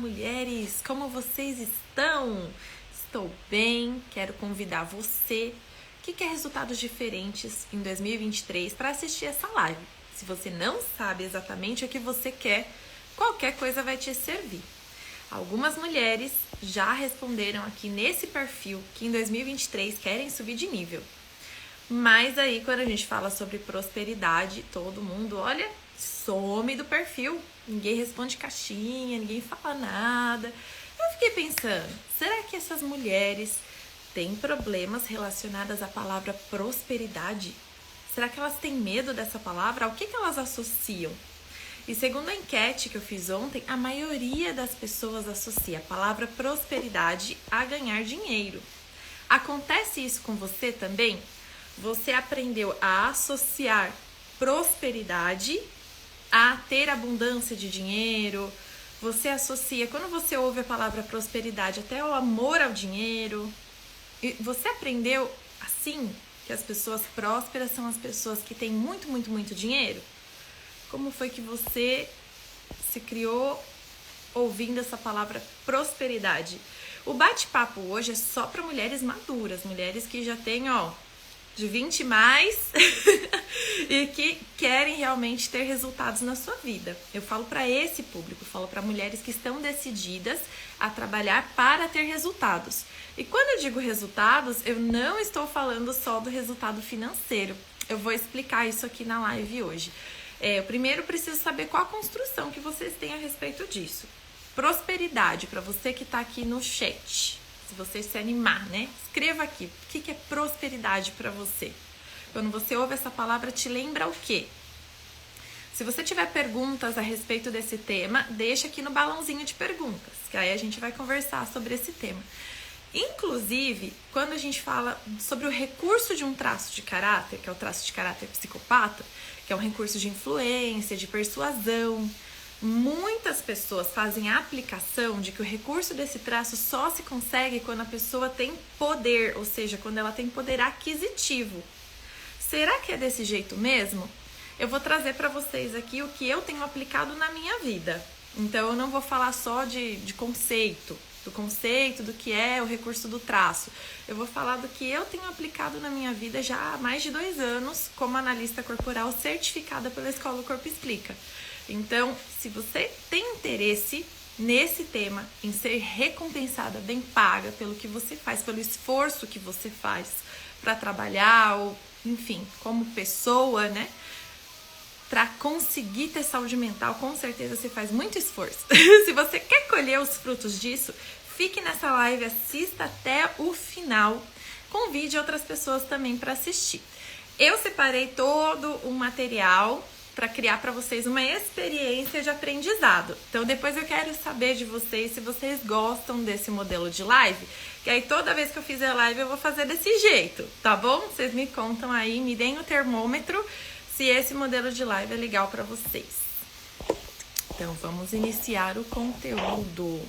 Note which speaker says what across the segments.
Speaker 1: mulheres! Como vocês estão? Estou bem, quero convidar você que quer resultados diferentes em 2023 para assistir essa live. Se você não sabe exatamente o que você quer, qualquer coisa vai te servir. Algumas mulheres já responderam aqui nesse perfil que em 2023 querem subir de nível. Mas aí quando a gente fala sobre prosperidade, todo mundo, olha, some do perfil. Ninguém responde caixinha, ninguém fala nada. Eu fiquei pensando, será que essas mulheres têm problemas relacionados à palavra prosperidade? Será que elas têm medo dessa palavra? Ao que elas associam? E segundo a enquete que eu fiz ontem, a maioria das pessoas associa a palavra prosperidade a ganhar dinheiro. Acontece isso com você também? Você aprendeu a associar prosperidade a ter abundância de dinheiro? Você associa, quando você ouve a palavra prosperidade, até o amor ao dinheiro? E você aprendeu assim que as pessoas prósperas são as pessoas que têm muito, muito, muito dinheiro? Como foi que você se criou ouvindo essa palavra prosperidade? O bate-papo hoje é só para mulheres maduras, mulheres que já têm, de 20 mais e que querem realmente ter resultados na sua vida. Eu falo para esse público, falo para mulheres que estão decididas a trabalhar para ter resultados. E quando eu digo resultados, eu não estou falando só do resultado financeiro. Eu vou explicar isso aqui na live hoje. Eu primeiro preciso saber qual a construção que vocês têm a respeito disso. Prosperidade, para você que está aqui no chat. Se você se animar, né? Escreva aqui, o que é prosperidade para você? Quando você ouve essa palavra, te lembra o quê? Se você tiver perguntas a respeito desse tema, deixa aqui no balãozinho de perguntas, que aí a gente vai conversar sobre esse tema. Inclusive, quando a gente fala sobre o recurso de um traço de caráter, que é o traço de caráter psicopata, que é um recurso de influência, de persuasão, muitas pessoas fazem a aplicação de que o recurso desse traço só se consegue quando a pessoa tem poder, ou seja, quando ela tem poder aquisitivo. Será que é desse jeito mesmo? Eu vou trazer para vocês aqui o que eu tenho aplicado na minha vida. Então, eu não vou falar só de conceito, do que é o recurso do traço. Eu vou falar do que eu tenho aplicado na minha vida já há mais de 2 anos como analista corporal certificada pela Escola O Corpo Explica. Então, se você tem interesse nesse tema, em ser recompensada, bem paga pelo que você faz, pelo esforço que você faz para trabalhar, ou enfim, como pessoa, né? Para conseguir ter saúde mental, com certeza você faz muito esforço. Se você quer colher os frutos disso, fique nessa live, assista até o final. Convide outras pessoas também para assistir. Eu separei todo o material para criar para vocês uma experiência de aprendizado. Então, depois eu quero saber de vocês se vocês gostam desse modelo de live, que aí toda vez que eu fizer live eu vou fazer desse jeito, tá bom? Vocês me contam aí, me deem o termômetro se esse modelo de live é legal para vocês. Então, vamos iniciar o conteúdo.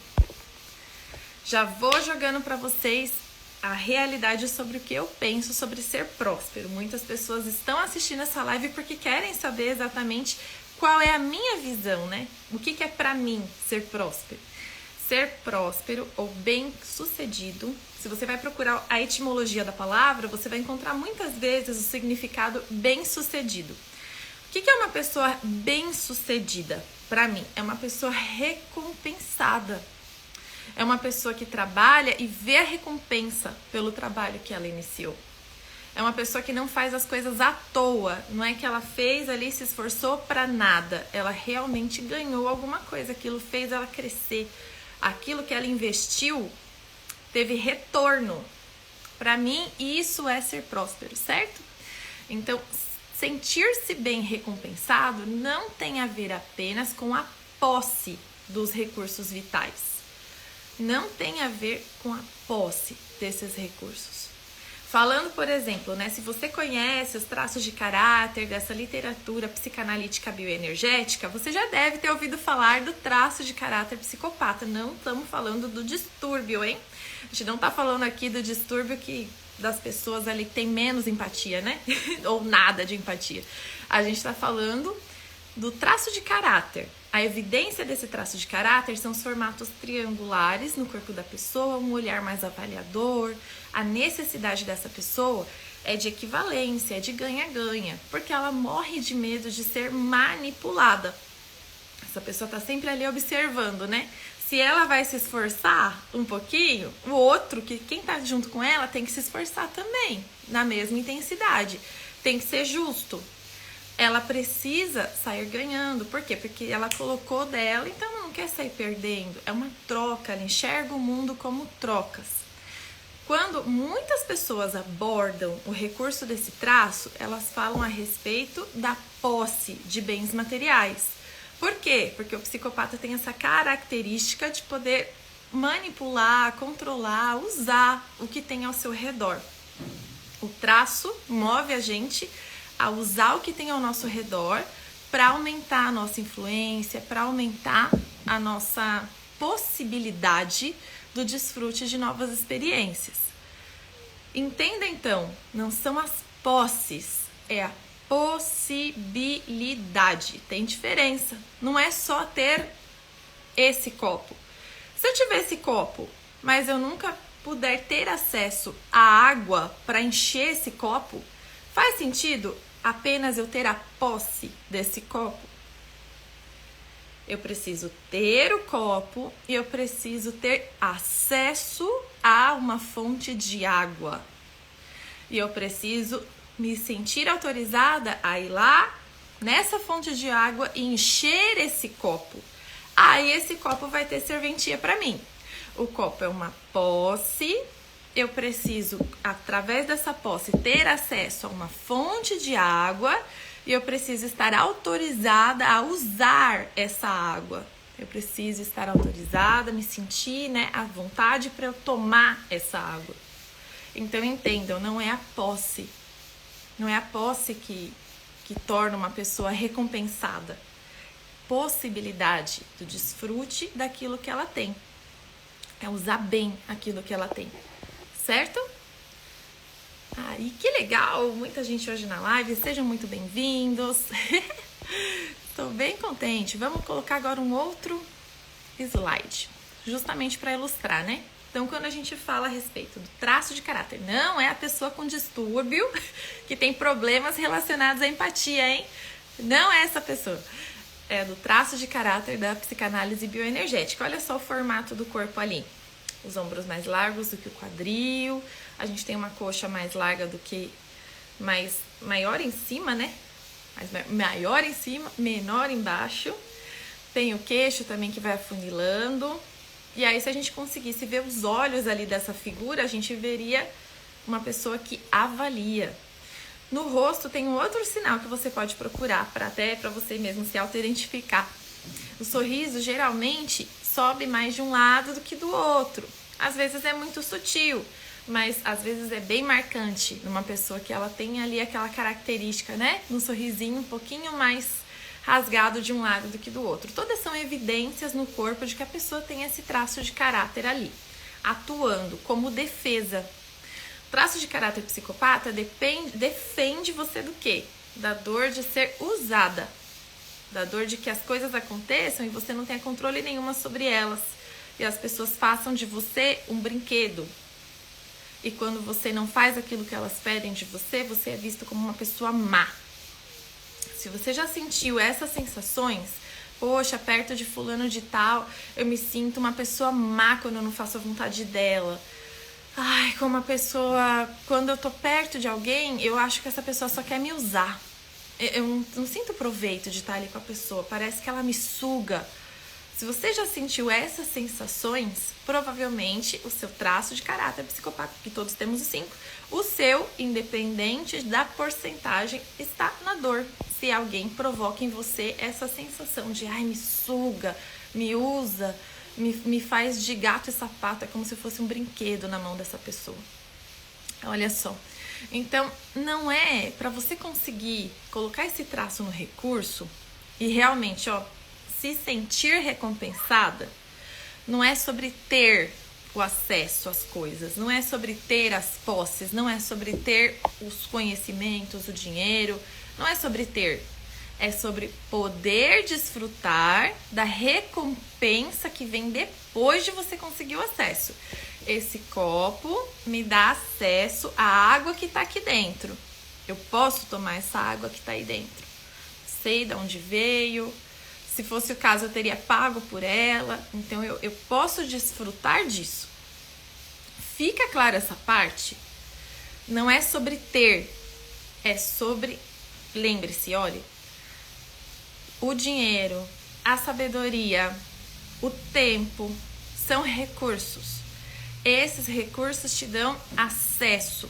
Speaker 1: Já vou jogando para vocês a realidade sobre o que eu penso sobre ser próspero. Muitas pessoas estão assistindo essa live porque querem saber exatamente qual é a minha visão, né? O que é pra mim ser próspero? Ser próspero ou bem-sucedido, se você vai procurar a etimologia da palavra, você vai encontrar muitas vezes o significado bem-sucedido. O que é uma pessoa bem-sucedida? Pra mim, é uma pessoa recompensada. É uma pessoa que trabalha e vê a recompensa pelo trabalho que ela iniciou. É uma pessoa que não faz as coisas à toa. Não é que ela fez ali, se esforçou para nada. Ela realmente ganhou alguma coisa. Aquilo fez ela crescer. Aquilo que ela investiu teve retorno. Para mim, isso é ser próspero, certo? Então, sentir-se bem recompensado não tem a ver apenas com a posse dos recursos vitais. Não tem a ver com a posse desses recursos. Falando, por exemplo, né, se você conhece os traços de caráter dessa literatura psicanalítica bioenergética, você já deve ter ouvido falar do traço de caráter psicopata. Não estamos falando do distúrbio, hein? A gente não está falando aqui do distúrbio das pessoas ali que tem menos empatia, né? Ou nada de empatia. A gente está falando do traço de caráter. A evidência desse traço de caráter são os formatos triangulares no corpo da pessoa, um olhar mais avaliador. A necessidade dessa pessoa é de equivalência, é de ganha-ganha, porque ela morre de medo de ser manipulada. Essa pessoa tá sempre ali observando, né? Se ela vai se esforçar um pouquinho, o outro, quem tá junto com ela, tem que se esforçar também, na mesma intensidade. Tem que ser justo. Ela precisa sair ganhando. Por quê? Porque ela colocou dela, então ela não quer sair perdendo. É uma troca, ela enxerga o mundo como trocas. Quando muitas pessoas abordam o recurso desse traço, elas falam a respeito da posse de bens materiais. Por quê? Porque o psicopata tem essa característica de poder manipular, controlar, usar o que tem ao seu redor. O traço move a gente a usar o que tem ao nosso redor para aumentar a nossa influência, para aumentar a nossa possibilidade do desfrute de novas experiências. Entenda então, não são as posses, é a possibilidade. Tem diferença, não é só ter esse copo. Se eu tiver esse copo, mas eu nunca puder ter acesso à água para encher esse copo, faz sentido apenas eu ter a posse desse copo? Eu preciso ter o copo e eu preciso ter acesso a uma fonte de água. E eu preciso me sentir autorizada a ir lá nessa fonte de água e encher esse copo. Aí esse copo vai ter serventia para mim. O copo é uma posse. Eu preciso, através dessa posse, ter acesso a uma fonte de água e eu preciso estar autorizada a usar essa água. Eu preciso estar autorizada, me sentir, à vontade para eu tomar essa água. Então, entendam, não é a posse. Não é a posse que torna uma pessoa recompensada. Possibilidade do desfrute daquilo que ela tem. É usar bem aquilo que ela tem. Certo? E que legal! Muita gente hoje na live. Sejam muito bem-vindos. Estou bem contente. Vamos colocar agora um outro slide. Justamente para ilustrar, né? Então, quando a gente fala a respeito do traço de caráter, não é a pessoa com distúrbio que tem problemas relacionados à empatia, hein? Não é essa pessoa. É do traço de caráter da psicanálise bioenergética. Olha só o formato do corpo ali. Os ombros mais largos do que o quadril. A gente tem uma coxa mais larga do que maior em cima, né? Maior em cima, menor embaixo. Tem o queixo também que vai afunilando. E aí, se a gente conseguisse ver os olhos ali dessa figura, a gente veria uma pessoa que avalia. No rosto tem um outro sinal que você pode procurar, até para você mesmo se auto-identificar. O sorriso geralmente sobe mais de um lado do que do outro. Às vezes é muito sutil, mas às vezes é bem marcante numa pessoa que ela tem ali aquela característica, no sorrisinho um pouquinho mais rasgado de um lado do que do outro. Todas são evidências no corpo de que a pessoa tem esse traço de caráter ali, atuando como defesa. O traço de caráter psicopata defende você do quê? Da dor de ser usada, da dor de que as coisas aconteçam e você não tenha controle nenhuma sobre elas. E as pessoas façam de você um brinquedo. E quando você não faz aquilo que elas pedem de você, você é visto como uma pessoa má. Se você já sentiu essas sensações, poxa, perto de fulano de tal, eu me sinto uma pessoa má quando eu não faço a vontade dela. Ai, como a pessoa, quando eu tô perto de alguém, eu acho que essa pessoa só quer me usar. Eu não sinto proveito de estar ali com a pessoa, parece que ela me suga. Se você já sentiu essas sensações, provavelmente o seu traço de caráter psicopata, que todos temos os 5, o seu, independente da porcentagem, está na dor. Se alguém provoca em você essa sensação de, me suga, me usa, me faz de gato e sapato, é como se fosse um brinquedo na mão dessa pessoa. Olha só. Então, não é para você conseguir colocar esse traço no recurso e realmente, se sentir recompensada, não é sobre ter o acesso às coisas, não é sobre ter as posses, não é sobre ter os conhecimentos, o dinheiro, não é sobre ter. É sobre poder desfrutar da recompensa que vem depois de você conseguir o acesso. Esse copo me dá acesso à água que está aqui dentro. Eu posso tomar essa água que está aí dentro. Sei de onde veio. Se fosse o caso, eu teria pago por ela. Então, eu posso desfrutar disso. Fica clara essa parte? Não é sobre ter. É sobre... Lembre-se, olha. O dinheiro, a sabedoria, o tempo são recursos. Esses recursos te dão acesso.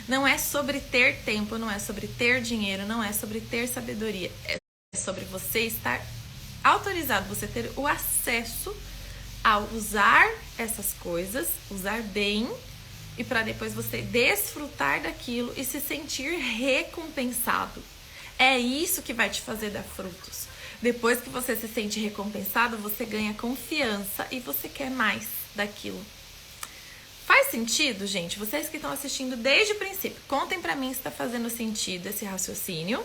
Speaker 1: Não é sobre ter tempo, não é sobre ter dinheiro, não é sobre ter sabedoria. É sobre você estar autorizado, você ter o acesso a usar essas coisas, usar bem, e para depois você desfrutar daquilo e se sentir recompensado. É isso que vai te fazer dar frutos. Depois que você se sente recompensado, você ganha confiança e você quer mais daquilo. Faz sentido, gente? Vocês que estão assistindo desde o princípio, contem pra mim se está fazendo sentido esse raciocínio.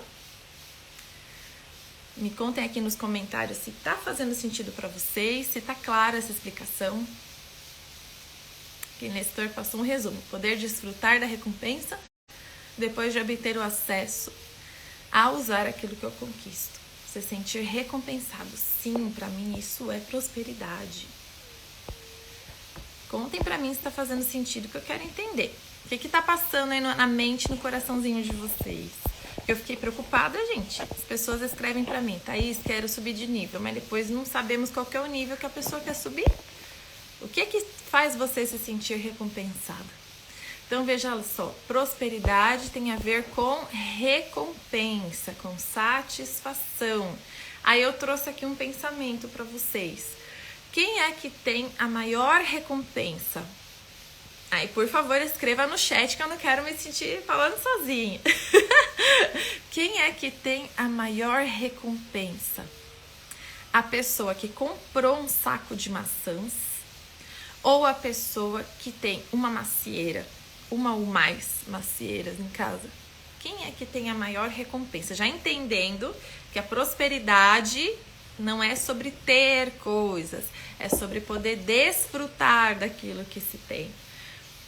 Speaker 1: Me contem aqui nos comentários se tá fazendo sentido pra vocês, se tá clara essa explicação. Que Nestor passou um resumo. Poder desfrutar da recompensa depois de obter o acesso a usar aquilo que eu conquisto. Se sentir recompensado. Sim, pra mim isso é prosperidade. Contem pra mim se tá fazendo sentido, que eu quero entender. O que tá passando aí na mente, no coraçãozinho de vocês? Eu fiquei preocupada, gente. As pessoas escrevem pra mim, Thaís, quero subir de nível, mas depois não sabemos qual que é o nível que a pessoa quer subir. O que faz você se sentir recompensada? Então, veja só, prosperidade tem a ver com recompensa, com satisfação. Aí eu trouxe aqui um pensamento pra vocês. Quem é que tem a maior recompensa? Aí, por favor, escreva no chat que eu não quero me sentir falando sozinha. Quem é que tem a maior recompensa? A pessoa que comprou um saco de maçãs ou a pessoa que tem uma macieira, uma ou mais macieiras em casa? Quem é que tem a maior recompensa? Já entendendo que a prosperidade não é sobre ter coisas, é sobre poder desfrutar daquilo que se tem.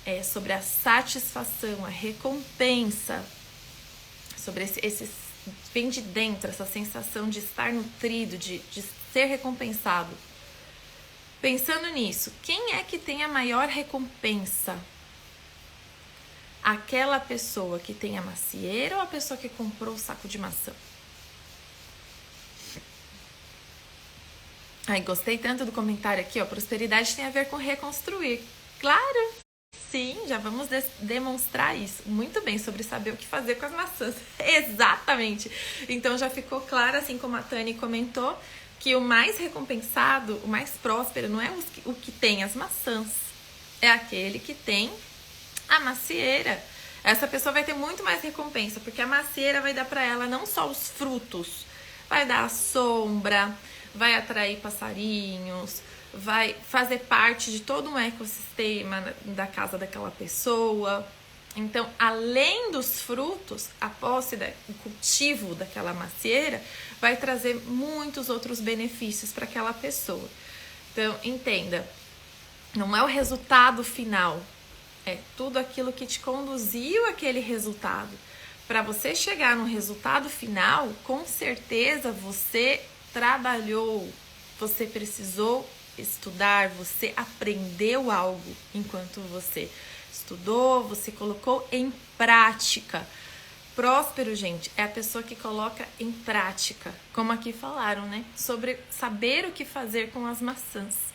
Speaker 1: É sobre a satisfação, a recompensa, sobre esse vem de dentro, essa sensação de estar nutrido, de ser recompensado. Pensando nisso, quem é que tem a maior recompensa? Aquela pessoa que tem a macieira ou a pessoa que comprou o saco de maçã? Ai, gostei tanto do comentário aqui, ó. Prosperidade tem a ver com reconstruir. Claro! Sim, já vamos demonstrar isso. Muito bem, sobre saber o que fazer com as maçãs. Exatamente! Então já ficou claro, assim como a Tani comentou, que o mais recompensado, o mais próspero, não é o que tem as maçãs. É aquele que tem a macieira. Essa pessoa vai ter muito mais recompensa, porque a macieira vai dar para ela não só os frutos, vai dar a sombra, vai atrair passarinhos, vai fazer parte de todo um ecossistema da casa daquela pessoa. Então, além dos frutos, a posse, o cultivo daquela macieira vai trazer muitos outros benefícios para aquela pessoa. Então, entenda, não é o resultado final, é tudo aquilo que te conduziu àquele resultado. Para você chegar no resultado final, com certeza você trabalhou, você precisou estudar, você aprendeu algo enquanto você estudou, você colocou em prática. Próspero, gente, é a pessoa que coloca em prática, como aqui falaram, né? Sobre saber o que fazer com as maçãs.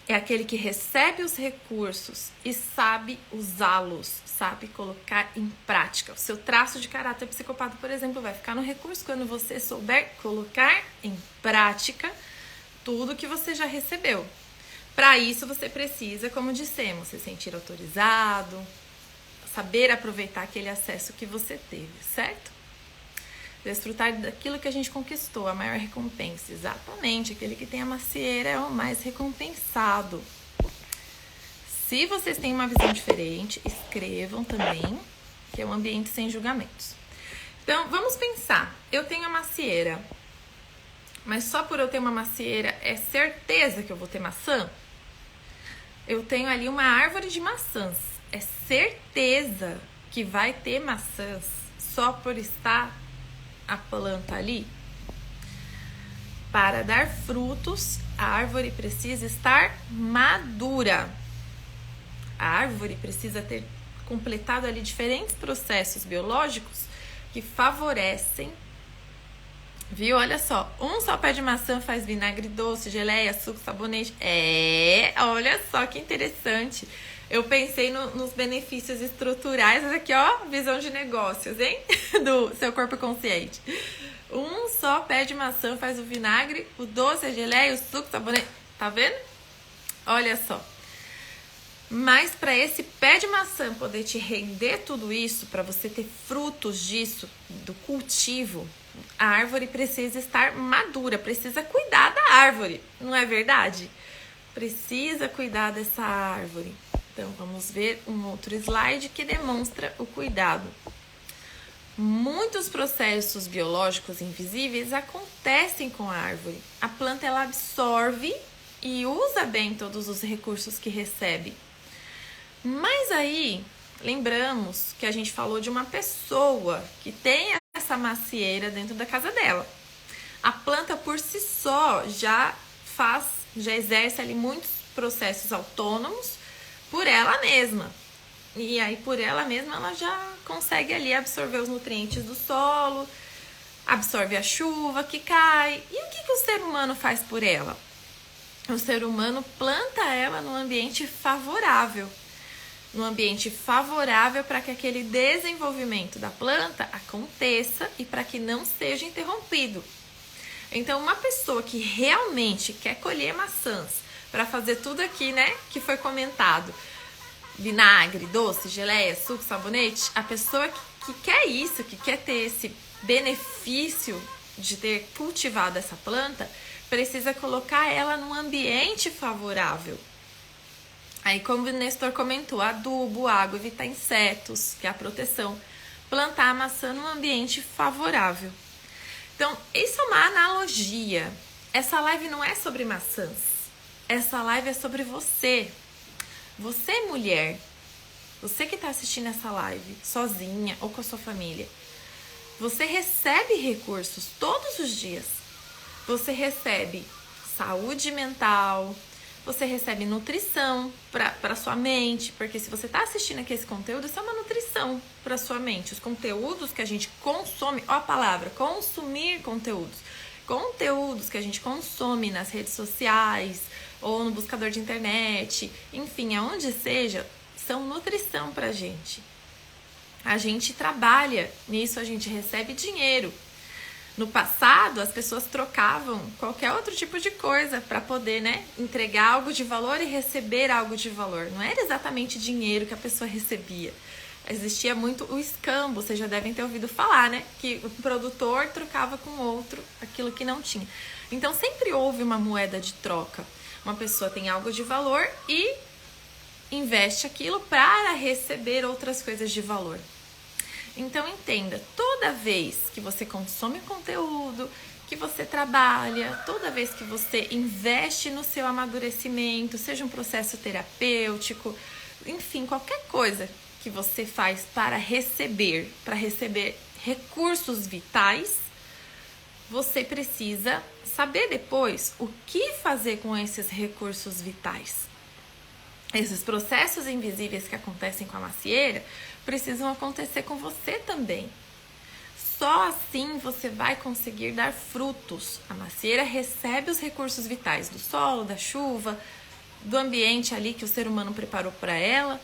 Speaker 1: É aquele que recebe os recursos e sabe usá-los, sabe colocar em prática. O seu traço de caráter psicopata, por exemplo, vai ficar no recurso quando você souber colocar em prática tudo que você já recebeu. Para isso, você precisa, como dissemos, se sentir autorizado, saber aproveitar aquele acesso que você teve, certo? Desfrutar daquilo que a gente conquistou, a maior recompensa. Exatamente, aquele que tem a macieira é o mais recompensado. Se vocês têm uma visão diferente, escrevam também, que é um ambiente sem julgamentos. Então, vamos pensar. Eu tenho a macieira, mas só por eu ter uma macieira é certeza que eu vou ter maçã? Eu tenho ali uma árvore de maçãs. É certeza que vai ter maçãs só por estar a planta ali? Para dar frutos, a árvore precisa estar madura. A árvore precisa ter completado ali diferentes processos biológicos que favorecem, viu? Olha só, um só pé de maçã faz vinagre doce, geleia, suco, sabonete. Olha só que interessante. Eu pensei nos benefícios estruturais, mas aqui, ó, visão de negócios, hein? Do seu corpo consciente. Um só pé de maçã faz o vinagre, o doce, a geleia, o suco, o sabonete. Tá vendo? Olha só. Mas para esse pé de maçã poder te render tudo isso, para você ter frutos disso, do cultivo, a árvore precisa estar madura, precisa cuidar da árvore, não é verdade? Precisa cuidar dessa árvore. Então, vamos ver um outro slide que demonstra o cuidado. Muitos processos biológicos invisíveis acontecem com a árvore. A planta ela absorve e usa bem todos os recursos que recebe. Mas aí, lembramos que a gente falou de uma pessoa que tem essa macieira dentro da casa dela. A planta por si só já exerce ali muitos processos autônomos por ela mesma. E aí, por ela mesma, ela já consegue ali absorver os nutrientes do solo, absorve a chuva que cai. E o que o ser humano faz por ela? O ser humano planta ela num ambiente favorável. Num ambiente favorável para que aquele desenvolvimento da planta aconteça e para que não seja interrompido. Então, uma pessoa que realmente quer colher maçãs para fazer tudo aqui, né, que foi comentado, vinagre, doce, geleia, suco, sabonete, a pessoa que quer isso, que quer ter esse benefício de ter cultivado essa planta, precisa colocar ela num ambiente favorável. Aí, como o Nestor comentou, adubo, água, evitar insetos, que é a proteção, plantar a maçã num ambiente favorável. Então, isso é uma analogia. Essa live não é sobre maçãs. Essa live é sobre você. Você, mulher, você que está assistindo essa live sozinha ou com a sua família, você recebe recursos todos os dias. Você recebe saúde mental, você recebe nutrição para sua mente, porque se você está assistindo aqui esse conteúdo, isso é uma nutrição para sua mente. Os conteúdos que a gente consome, ó a palavra, consumir conteúdos. Conteúdos que a gente consome nas redes sociais ou no buscador de internet, enfim, aonde seja, são nutrição pra gente. A gente trabalha nisso, a gente recebe dinheiro. No passado, as pessoas trocavam qualquer outro tipo de coisa para poder, né, entregar algo de valor e receber algo de valor. Não era exatamente dinheiro que a pessoa recebia. Existia muito o escambo, vocês já devem ter ouvido falar, né? Que o produtor trocava com outro aquilo que não tinha. Então, sempre houve uma moeda de troca. Uma pessoa tem algo de valor e investe aquilo para receber outras coisas de valor. Então, entenda, toda vez que você consome conteúdo, que você trabalha, toda vez que você investe no seu amadurecimento, seja um processo terapêutico, enfim, qualquer coisa que você faz para receber recursos vitais, você precisa saber depois o que fazer com esses recursos vitais. Esses processos invisíveis que acontecem com a macieira precisam acontecer com você também. Só assim você vai conseguir dar frutos. A macieira recebe os recursos vitais do solo, da chuva, do ambiente ali que o ser humano preparou para ela.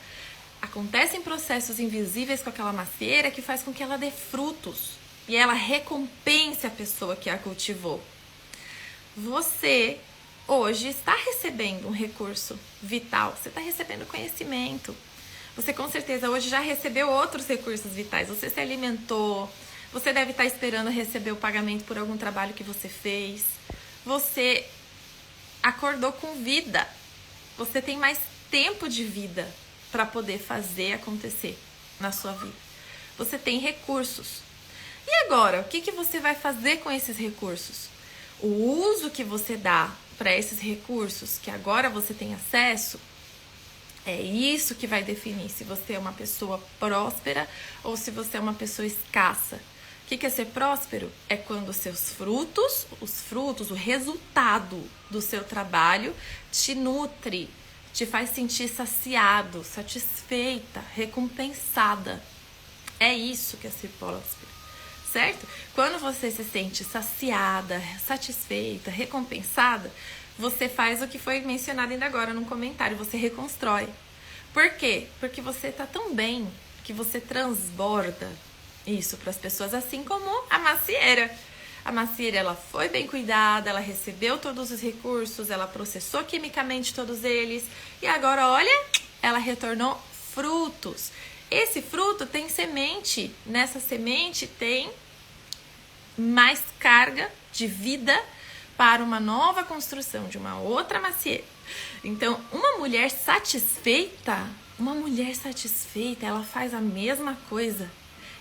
Speaker 1: Acontecem processos invisíveis com aquela macieira que faz com que ela dê frutos e ela recompense a pessoa que a cultivou. Você hoje está recebendo um recurso vital, você está recebendo conhecimento. Você com certeza hoje já recebeu outros recursos vitais, você se alimentou, você deve estar esperando receber o pagamento por algum trabalho que você fez, você acordou com vida, você tem mais tempo de vida para poder fazer acontecer na sua vida. Você tem recursos. E agora, o que você vai fazer com esses recursos? O uso que você dá para esses recursos que agora você tem acesso, é isso que vai definir se você é uma pessoa próspera ou se você é uma pessoa escassa. O que é ser próspero? É quando os seus frutos, o resultado do seu trabalho te nutre, te faz sentir saciado, satisfeita, recompensada. É isso que é ser próspero, certo? Quando você se sente saciada, satisfeita, recompensada, você faz o que foi mencionado ainda agora no comentário, você reconstrói. Por quê? Porque você tá tão bem que você transborda isso para as pessoas, assim como a macieira. A macieira, ela foi bem cuidada, ela recebeu todos os recursos, ela processou quimicamente todos eles e agora, olha, ela retornou frutos. Esse fruto tem semente, nessa semente tem mais carga de vida para uma nova construção de uma outra macieira. Então, uma mulher satisfeita, ela faz a mesma coisa.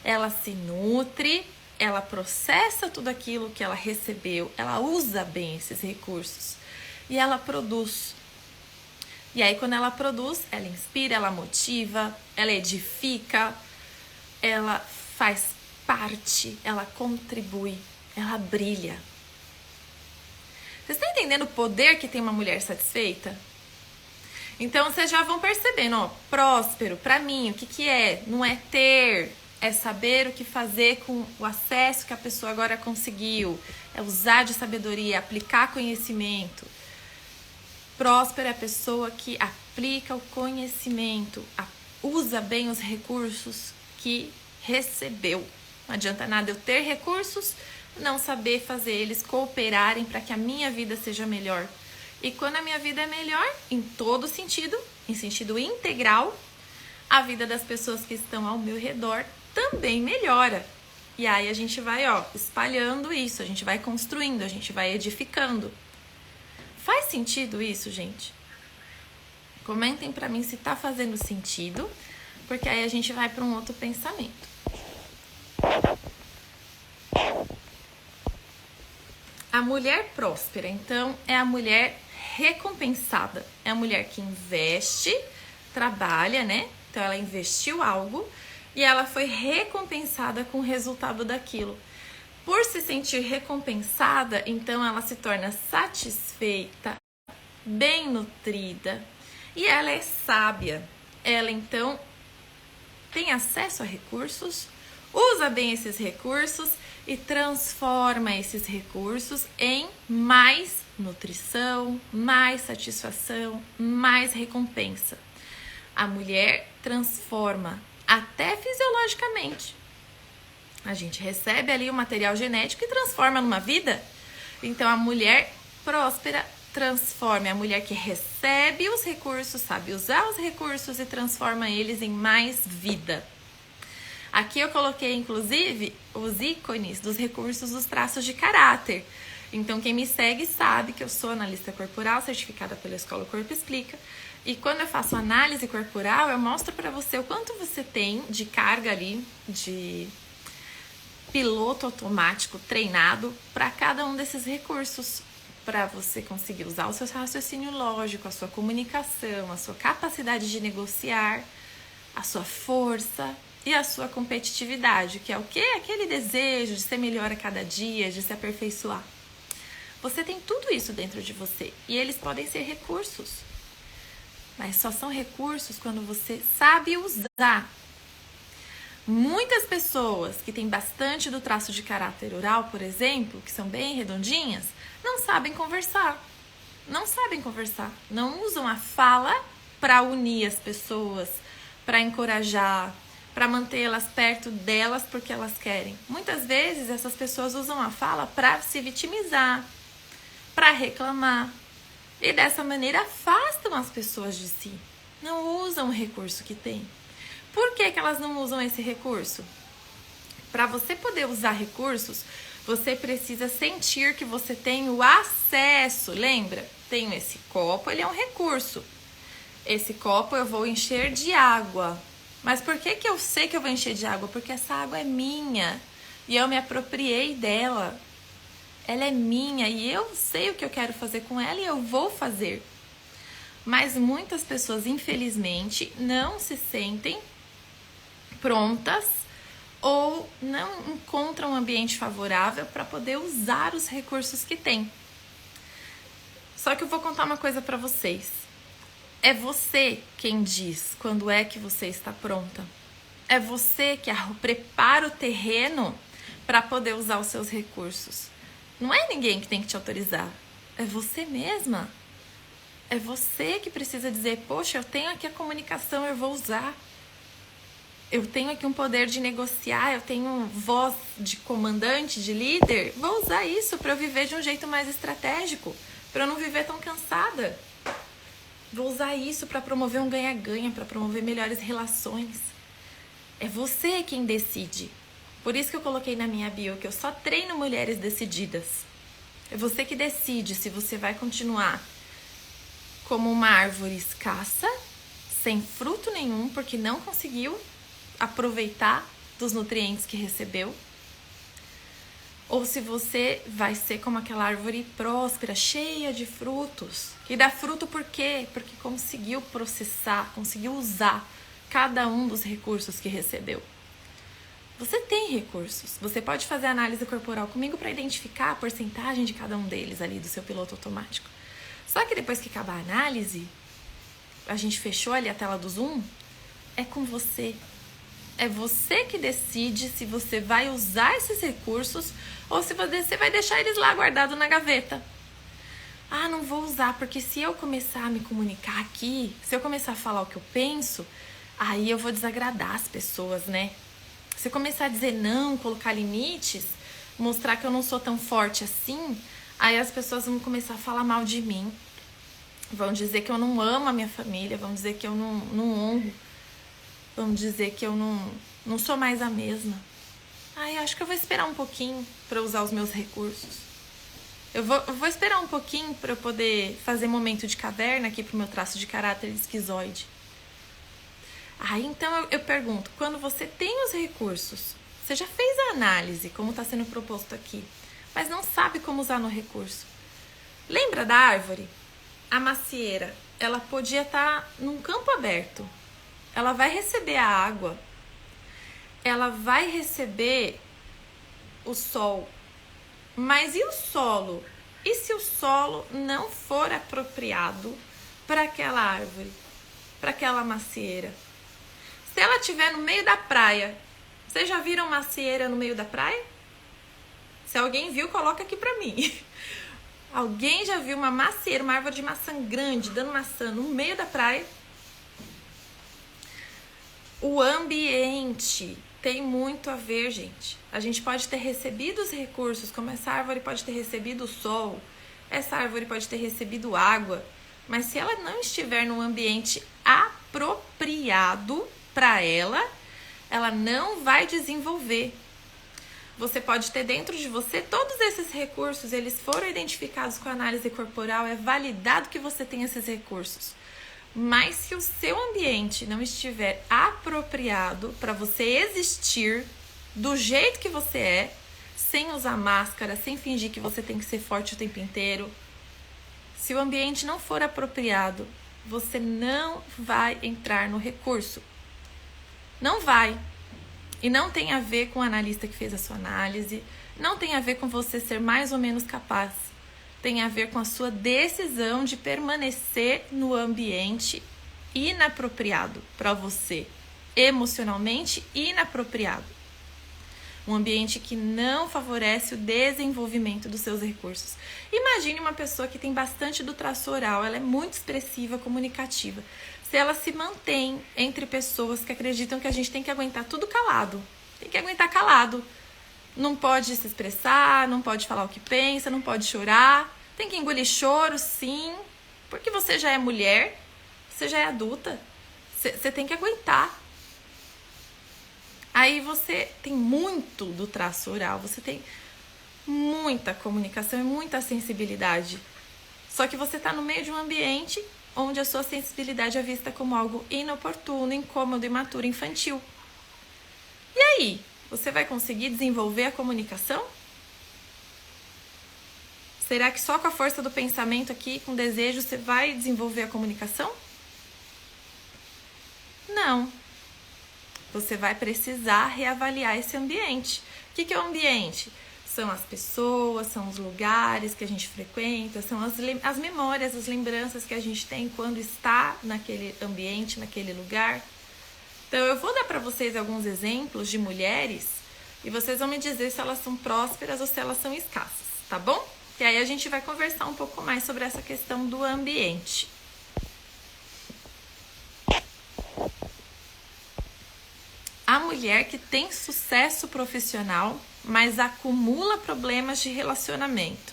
Speaker 1: Ela se nutre, ela processa tudo aquilo que ela recebeu, ela usa bem esses recursos e ela produz. E aí, quando ela produz, ela inspira, ela motiva, ela edifica, ela faz parte, ela contribui, ela brilha. Vocês estão entendendo o poder que tem uma mulher satisfeita? Então, vocês já vão percebendo, ó, próspero, pra mim, o que é? Não é ter, é saber o que fazer com o acesso que a pessoa agora conseguiu, é usar de sabedoria, aplicar conhecimento. Próspera é a pessoa que aplica o conhecimento, usa bem os recursos que recebeu. Não adianta nada eu ter recursos, não saber fazer eles cooperarem para que a minha vida seja melhor. E quando a minha vida é melhor, em todo sentido, em sentido integral, a vida das pessoas que estão ao meu redor também melhora. E aí a gente vai, ó, espalhando isso, a gente vai construindo, a gente vai edificando. Faz sentido isso, gente? Comentem pra mim se tá fazendo sentido, porque aí a gente vai para um outro pensamento. A mulher próspera, então, é a mulher recompensada. É a mulher que investe, trabalha, né? Então, ela investiu algo e ela foi recompensada com o resultado daquilo. Por se sentir recompensada, então ela se torna satisfeita, bem nutrida e ela é sábia. Ela, então, tem acesso a recursos, usa bem esses recursos e transforma esses recursos em mais nutrição, mais satisfação, mais recompensa. A mulher transforma até fisiologicamente. A gente recebe ali o material genético e transforma numa vida. Então, a mulher próspera transforma. É a mulher que recebe os recursos, sabe usar os recursos e transforma eles em mais vida. Aqui eu coloquei, inclusive, os ícones dos recursos dos traços de caráter. Então, quem me segue sabe que eu sou analista corporal, certificada pela Escola Corpo Explica. E quando eu faço análise corporal, eu mostro para você o quanto você tem de carga ali, de piloto automático treinado para cada um desses recursos, para você conseguir usar o seu raciocínio lógico, a sua comunicação, a sua capacidade de negociar, a sua força e a sua competitividade, que é o quê? Aquele desejo de ser melhor a cada dia, de se aperfeiçoar. Você tem tudo isso dentro de você e eles podem ser recursos, mas só são recursos quando você sabe usar. Muitas pessoas que têm bastante do traço de caráter oral, por exemplo, que são bem redondinhas, não sabem conversar. Não usam a fala para unir as pessoas, para encorajar, para mantê-las perto delas porque elas querem. Muitas vezes essas pessoas usam a fala para se vitimizar, para reclamar. E dessa maneira afastam as pessoas de si. Não usam o recurso que têm. Por que elas não usam esse recurso? Para você poder usar recursos, você precisa sentir que você tem o acesso. Lembra? Tenho esse copo, ele é um recurso. Esse copo eu vou encher de água. Mas por que eu sei que eu vou encher de água? Porque essa água é minha. e eu me apropriei dela. Ela é minha e eu sei o que eu quero fazer com ela e eu vou fazer. Mas muitas pessoas, infelizmente, não se sentem prontas ou não encontram um ambiente favorável para poder usar os recursos que têm. Só que eu vou contar uma coisa para vocês. É você quem diz quando é que você está pronta. É você que prepara o terreno para poder usar os seus recursos. Não é ninguém que tem que te autorizar. É você mesma. É você que precisa dizer, poxa, eu tenho aqui a comunicação, eu vou usar. Eu tenho aqui um poder de negociar, eu tenho voz de comandante, de líder. Vou usar isso para eu viver de um jeito mais estratégico, para eu não viver tão cansada. Vou usar isso para promover um ganha-ganha, para promover melhores relações. É você quem decide. Por isso que eu coloquei na minha bio que eu só treino mulheres decididas. É você que decide se você vai continuar como uma árvore escassa, sem fruto nenhum, porque não conseguiu aproveitar dos nutrientes que recebeu, ou se você vai ser como aquela árvore próspera, cheia de frutos. Que dá fruto por quê? Porque conseguiu processar, conseguiu usar cada um dos recursos que recebeu. Você tem recursos. Você pode fazer análise corporal comigo para identificar a porcentagem de cada um deles ali do seu piloto automático. Só que depois que acabar a análise, a gente fechou ali a tela do Zoom, é com você. É você que decide se você vai usar esses recursos ou se você vai deixar eles lá guardados na gaveta. Ah, não vou usar, porque se eu começar a me comunicar aqui, se eu começar a falar o que eu penso, aí eu vou desagradar as pessoas, né? Se eu começar a dizer não, colocar limites, mostrar que eu não sou tão forte assim, aí as pessoas vão começar a falar mal de mim. Vão dizer que eu não amo a minha família, vão dizer que eu não honro, vão dizer que eu não sou mais a mesma. Aí eu acho que eu vou esperar um pouquinho para usar os meus recursos. Eu vou esperar um pouquinho para eu poder fazer momento de caverna aqui pro meu traço de caráter esquizoide. Aí então eu pergunto, quando você tem os recursos, você já fez a análise, como está sendo proposto aqui, mas não sabe como usar no recurso. Lembra da árvore? A macieira, ela podia estar num campo aberto. Ela vai receber a água, ela vai receber o sol. Mas e o solo? E se o solo não for apropriado para aquela árvore, para aquela macieira? Se ela estiver no meio da praia, vocês já viram macieira no meio da praia? Se alguém viu, coloca aqui pra mim. Alguém já viu uma macieira, uma árvore de maçã grande, dando maçã no meio da praia? O ambiente tem muito a ver, gente. A gente pode ter recebido os recursos, como essa árvore pode ter recebido o sol, essa árvore pode ter recebido água, mas se ela não estiver num ambiente apropriado para ela, ela não vai desenvolver. Você pode ter dentro de você todos esses recursos, eles foram identificados com a análise corporal, é validado que você tem esses recursos. Mas se o seu ambiente não estiver apropriado para você existir do jeito que você é, sem usar máscara, sem fingir que você tem que ser forte o tempo inteiro, se o ambiente não for apropriado, você não vai entrar no recurso. Não vai. E não tem a ver com o analista que fez a sua análise, não tem a ver com você ser mais ou menos capaz. Tem a ver com a sua decisão de permanecer no ambiente inapropriado para você, emocionalmente inapropriado. Um ambiente que não favorece o desenvolvimento dos seus recursos. Imagine uma pessoa que tem bastante do traço oral, ela é muito expressiva, comunicativa. Se ela se mantém entre pessoas que acreditam que a gente tem que aguentar tudo calado, tem que aguentar calado. Não pode se expressar, não pode falar o que pensa, não pode chorar. Tem que engolir choro, sim, porque você já é mulher, você já é adulta. Você tem que aguentar. Aí você tem muito do traço oral, você tem muita comunicação e muita sensibilidade. Só que você está no meio de um ambiente onde a sua sensibilidade é vista como algo inoportuno, incômodo, imaturo, infantil. E aí? você vai conseguir desenvolver a comunicação? Será que só com a força do pensamento aqui, com desejo, você vai desenvolver a comunicação? Não. Você vai precisar reavaliar esse ambiente. O que é o ambiente? São as pessoas, são os lugares que a gente frequenta, são as memórias, as lembranças que a gente tem quando está naquele ambiente, naquele lugar. Então, eu vou dar para vocês alguns exemplos de mulheres e vocês vão me dizer se elas são prósperas ou se elas são escassas, tá bom? E aí a gente vai conversar um pouco mais sobre essa questão do ambiente. A mulher que tem sucesso profissional, mas acumula problemas de relacionamento.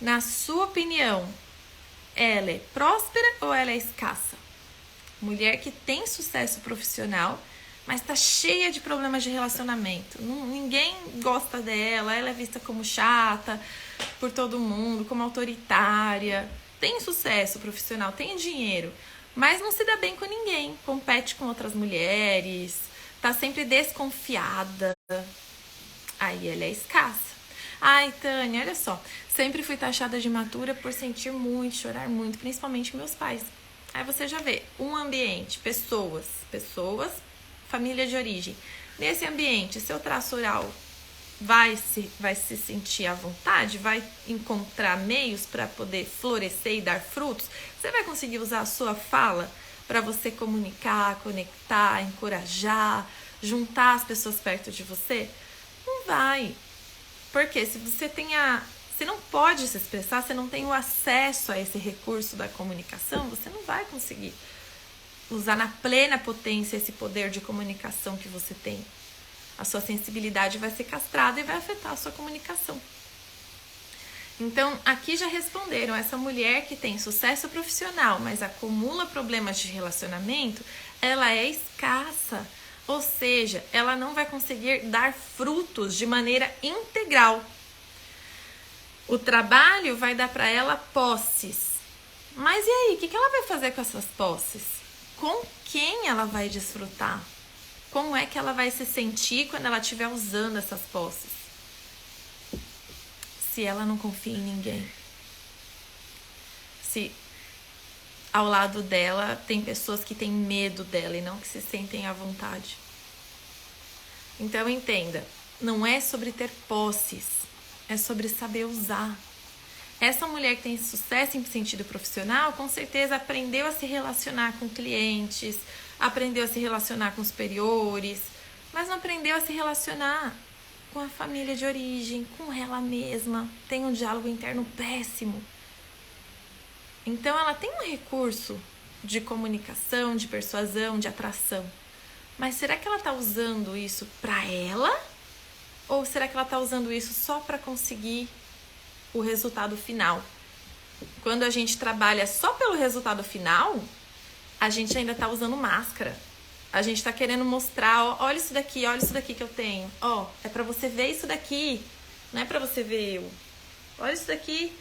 Speaker 1: Na sua opinião, ela é próspera ou ela é escassa? Mulher que tem sucesso profissional, mas está cheia de problemas de relacionamento. Ninguém gosta dela, ela é vista como chata por todo mundo, como autoritária. Tem sucesso profissional, tem dinheiro, mas não se dá bem com ninguém. Compete com outras mulheres, tá sempre desconfiada. Aí ela é escassa. Ai, Tânia, olha só. Sempre fui taxada de imatura por sentir muito, chorar muito, principalmente meus pais. Aí você já vê, um ambiente, pessoas, família de origem. Nesse ambiente, seu traço oral vai se sentir à vontade, vai encontrar meios para poder florescer e dar frutos. Você vai conseguir usar a sua fala para você comunicar, conectar, encorajar, juntar as pessoas perto de você? Não vai. Porque se você você não pode se expressar, você não tem o acesso a esse recurso da comunicação, você não vai conseguir usar na plena potência esse poder de comunicação que você tem. A sua sensibilidade vai ser castrada e vai afetar a sua comunicação. Então, aqui já responderam, essa mulher que tem sucesso profissional, mas acumula problemas de relacionamento, ela é escassa. Ou seja, ela não vai conseguir dar frutos de maneira integral. O trabalho vai dar para ela posses. Mas e aí, o que ela vai fazer com essas posses? Com quem ela vai desfrutar? Como é que ela vai se sentir quando ela estiver usando essas posses? Se ela não confia em ninguém. Se ao lado dela tem pessoas que têm medo dela e não que se sentem à vontade. Então entenda, não é sobre ter posses, é sobre saber usar. Essa mulher que tem sucesso em sentido profissional, com certeza aprendeu a se relacionar com clientes, aprendeu a se relacionar com superiores, mas não aprendeu a se relacionar com a família de origem, com ela mesma. Tem um diálogo interno péssimo. Então ela tem um recurso de comunicação, de persuasão, de atração. Mas será que ela está usando isso para ela? Ou será que ela está usando isso só para conseguir o resultado final? Quando a gente trabalha só pelo resultado final, a gente ainda está usando máscara. A gente está querendo mostrar, ó, olha isso daqui que eu tenho. Ó, é para você ver isso daqui, não é para você ver eu. Olha isso daqui.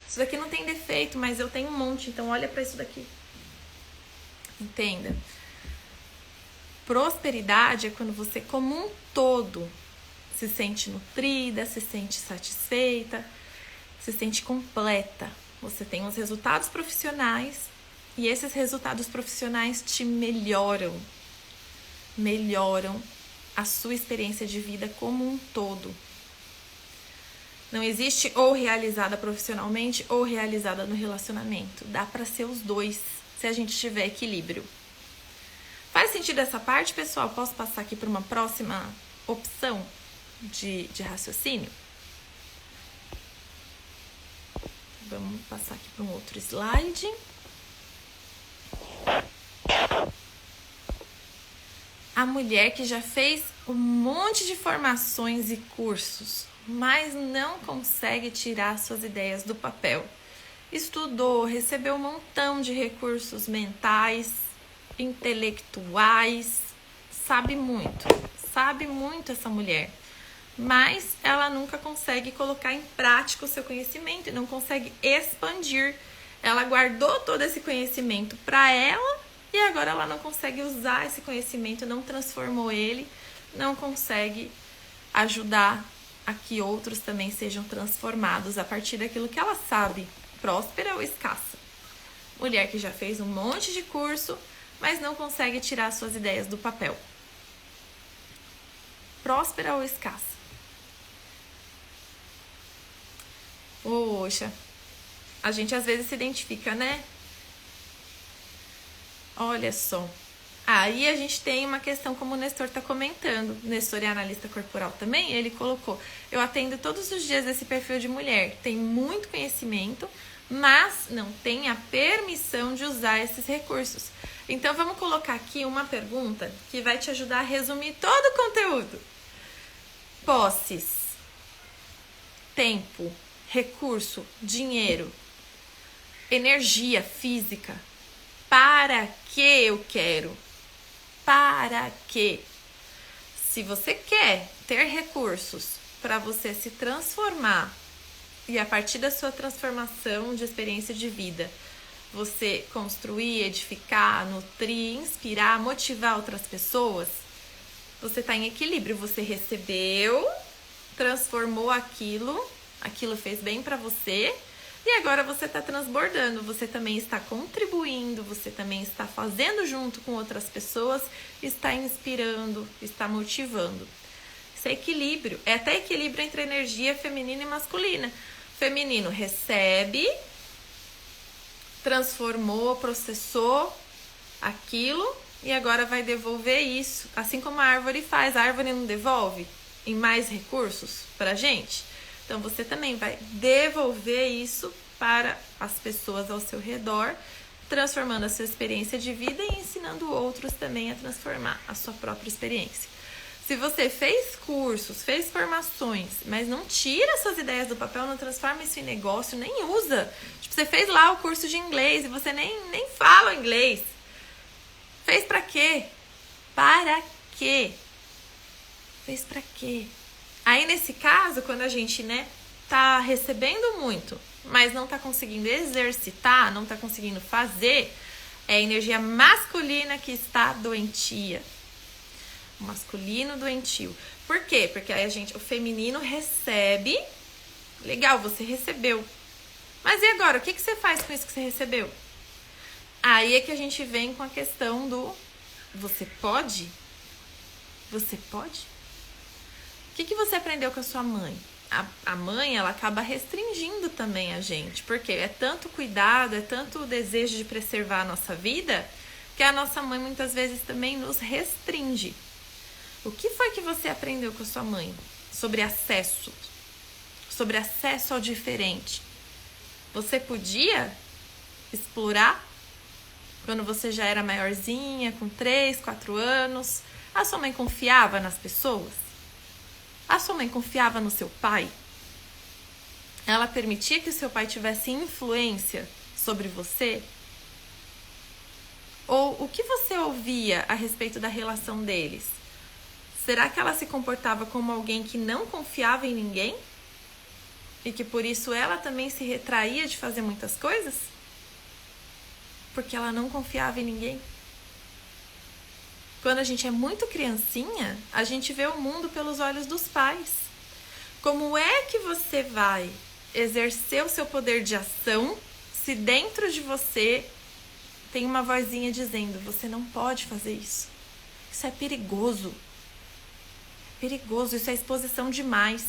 Speaker 1: Isso daqui não tem defeito, mas eu tenho um monte, então olha para isso daqui. Entenda. Prosperidade é quando você, como um todo, se sente nutrida, se sente satisfeita, se sente completa. Você tem os resultados profissionais e esses resultados profissionais te melhoram a sua experiência de vida como um todo. Não existe ou realizada profissionalmente ou realizada no relacionamento. Dá para ser os dois, se a gente tiver equilíbrio. Faz sentido essa parte, pessoal? Posso passar aqui para uma próxima opção de raciocínio? Vamos passar aqui para um outro slide. A mulher que já fez um monte de formações e cursos, mas não consegue tirar suas ideias do papel. Estudou, recebeu um montão de recursos mentais, intelectuais, sabe muito essa mulher, mas ela nunca consegue colocar em prática o seu conhecimento e não consegue expandir. Ela guardou todo esse conhecimento para ela e agora ela não consegue usar esse conhecimento, não transformou ele não consegue ajudar a que outros também sejam transformados a partir daquilo que ela sabe, próspera ou escassa. Mulher que já fez um monte de curso, mas não consegue tirar suas ideias do papel. Próspera ou escassa? Poxa, a gente às vezes se identifica, né? Olha só. Aí a gente tem uma questão como o Nestor está comentando. O Nestor é analista corporal também. Ele colocou: eu atendo todos os dias esse perfil de mulher. Tem muito conhecimento, mas não tem a permissão de usar esses recursos. Então vamos colocar aqui uma pergunta que vai te ajudar a resumir todo o conteúdo. Posses, tempo, recurso, dinheiro, energia física. Para que eu quero? Para que? Se você quer ter recursos para você se transformar e a partir da sua transformação de experiência de vida, você construir, edificar, nutrir, inspirar, motivar outras pessoas, você está em equilíbrio. Você recebeu, transformou aquilo fez bem para você. E agora você está transbordando, você também está contribuindo, você também está fazendo junto com outras pessoas, está inspirando, está motivando. Isso é equilíbrio, é até equilíbrio entre energia feminina e masculina. Feminino recebe, transformou, processou aquilo e agora vai devolver isso. Assim como a árvore faz, a árvore não devolve em mais recursos para a gente? Então, você também vai devolver isso para as pessoas ao seu redor, transformando a sua experiência de vida e ensinando outros também a transformar a sua própria experiência. Se você fez cursos, fez formações, mas não tira suas ideias do papel, não transforma isso em negócio, nem usa. Tipo, você fez lá o curso de inglês e você nem fala inglês. Fez pra quê? Para quê? Fez pra quê? Aí, nesse caso, quando a gente, tá recebendo muito, mas não tá conseguindo exercitar, não tá conseguindo fazer, é a energia masculina que está doentia. O masculino doentio. Por quê? Porque aí o feminino recebe. Legal, você recebeu. Mas e agora? O que você faz com isso que você recebeu? Aí é que a gente vem com a questão do você pode? Você pode? O que você aprendeu com a sua mãe? A mãe, ela acaba restringindo também a gente, porque é tanto cuidado, é tanto o desejo de preservar a nossa vida, que a nossa mãe muitas vezes também nos restringe. O que foi que você aprendeu com a sua mãe sobre acesso ao diferente? Você podia explorar quando você já era maiorzinha, com 3, 4 anos? A sua mãe confiava nas pessoas? A sua mãe confiava no seu pai? Ela permitia que o seu pai tivesse influência sobre você? Ou o que você ouvia a respeito da relação deles? Será que ela se comportava como alguém que não confiava em ninguém? E que por isso ela também se retraía de fazer muitas coisas? Porque ela não confiava em ninguém? Quando a gente é muito criancinha, a gente vê o mundo pelos olhos dos pais. Como é que você vai exercer o seu poder de ação se dentro de você tem uma vozinha dizendo: você não pode fazer isso? Isso é perigoso. É perigoso, isso é exposição demais.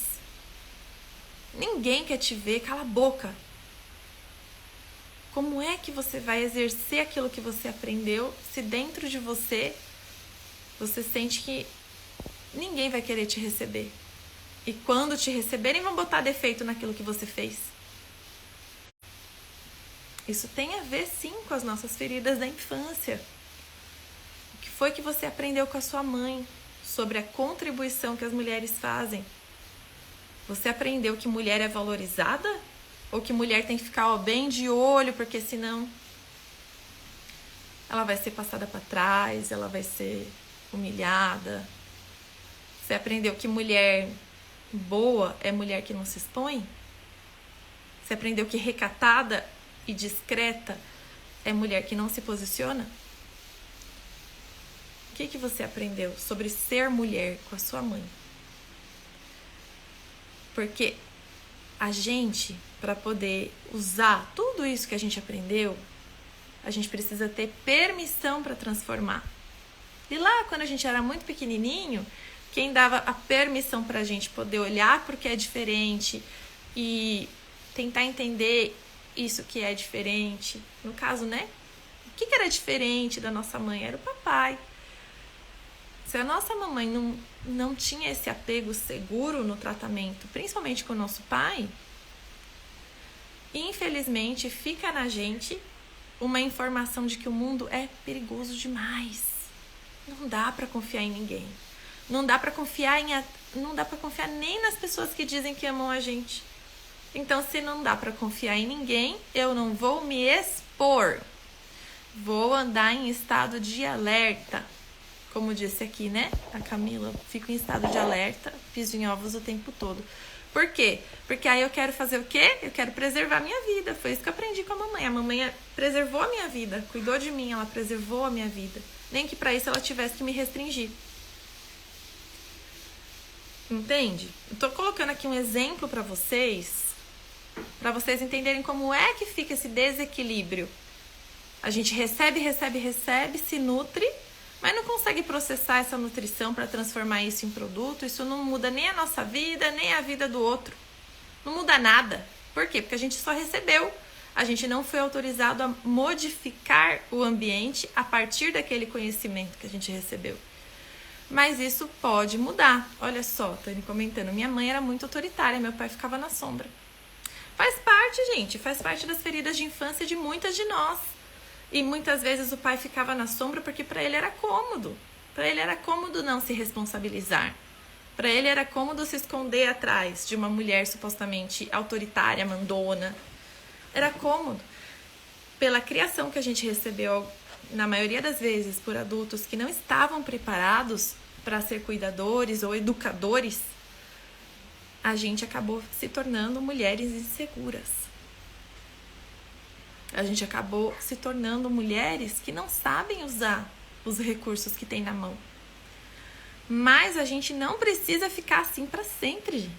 Speaker 1: Ninguém quer te ver, cala a boca. Como é que você vai exercer aquilo que você aprendeu se dentro de você sente que ninguém vai querer te receber? E quando te receberem, vão botar defeito naquilo que você fez. Isso tem a ver, sim, com as nossas feridas da infância. O que foi que você aprendeu com a sua mãe sobre a contribuição que as mulheres fazem? Você aprendeu que mulher é valorizada? Ou que mulher tem que ficar bem de olho, porque senão ela vai ser passada para trás, ela vai ser humilhada? Você aprendeu que mulher boa é mulher que não se expõe? Você aprendeu que recatada e discreta é mulher que não se posiciona? O que você aprendeu sobre ser mulher com a sua mãe? Porque a gente, para poder usar tudo isso que a gente aprendeu, a gente precisa ter permissão para transformar. E lá, quando a gente era muito pequenininho, quem dava a permissão para a gente poder olhar porque é diferente e tentar entender isso que é diferente, no caso, né? O que era diferente da nossa mãe? Era o papai. Se a nossa mamãe não tinha esse apego seguro no tratamento, principalmente com o nosso pai, infelizmente fica na gente uma informação de que o mundo é perigoso demais. Não dá para confiar em ninguém. Não dá para confiar nem nas pessoas que dizem que amam a gente. Então, se não dá para confiar em ninguém, eu não vou me expor. Vou andar em estado de alerta. Como disse aqui, né? A Camila, fico em estado de alerta, piso em ovos o tempo todo. Por quê? Porque aí eu quero fazer o quê? Eu quero preservar a minha vida. Foi isso que eu aprendi com a mamãe. A mamãe preservou a minha vida, cuidou de mim, ela preservou a minha vida. Nem que para isso ela tivesse que me restringir. Entende? Eu tô colocando aqui um exemplo para vocês entenderem como é que fica esse desequilíbrio. A gente recebe, se nutre, mas não consegue processar essa nutrição para transformar isso em produto. Isso não muda nem a nossa vida, nem a vida do outro. Não muda nada. Por quê? Porque a gente só recebeu. A gente não foi autorizado a modificar o ambiente a partir daquele conhecimento que a gente recebeu. Mas isso pode mudar. Olha só, Tânia comentando. Minha mãe era muito autoritária, meu pai ficava na sombra. Faz parte, gente. Faz parte das feridas de infância de muitas de nós. E muitas vezes o pai ficava na sombra porque para ele era cômodo. Para ele era cômodo não se responsabilizar. Para ele era cômodo se esconder atrás de uma mulher supostamente autoritária, mandona. Era cômodo. Pela criação que a gente recebeu, na maioria das vezes, por adultos que não estavam preparados para ser cuidadores ou educadores, a gente acabou se tornando mulheres inseguras. A gente acabou se tornando mulheres que não sabem usar os recursos que tem na mão. Mas a gente não precisa ficar assim para sempre, gente.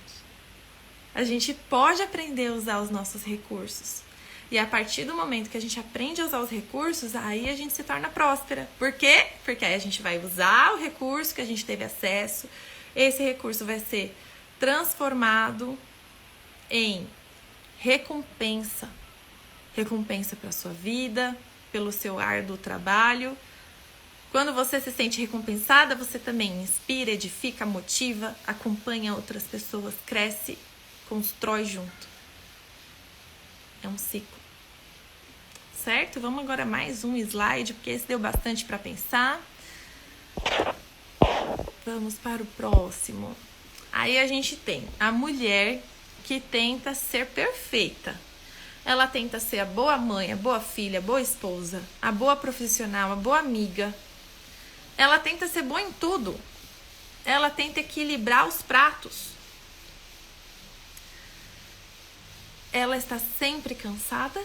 Speaker 1: A gente pode aprender a usar os nossos recursos. E a partir do momento que a gente aprende a usar os recursos, aí a gente se torna próspera. Por quê? Porque aí a gente vai usar o recurso que a gente teve acesso. Esse recurso vai ser transformado em recompensa. Recompensa para a sua vida, pelo seu árduo trabalho. Quando você se sente recompensada, você também inspira, edifica, motiva, acompanha outras pessoas, cresce, constrói junto. É um ciclo. Certo? Vamos agora mais um slide, porque esse deu bastante para pensar. Vamos para o próximo. Aí a gente tem a mulher que tenta ser perfeita. Ela tenta ser a boa mãe, a boa filha, a boa esposa, a boa profissional, a boa amiga. Ela tenta ser boa em tudo. Ela tenta equilibrar os pratos. Ela está sempre cansada.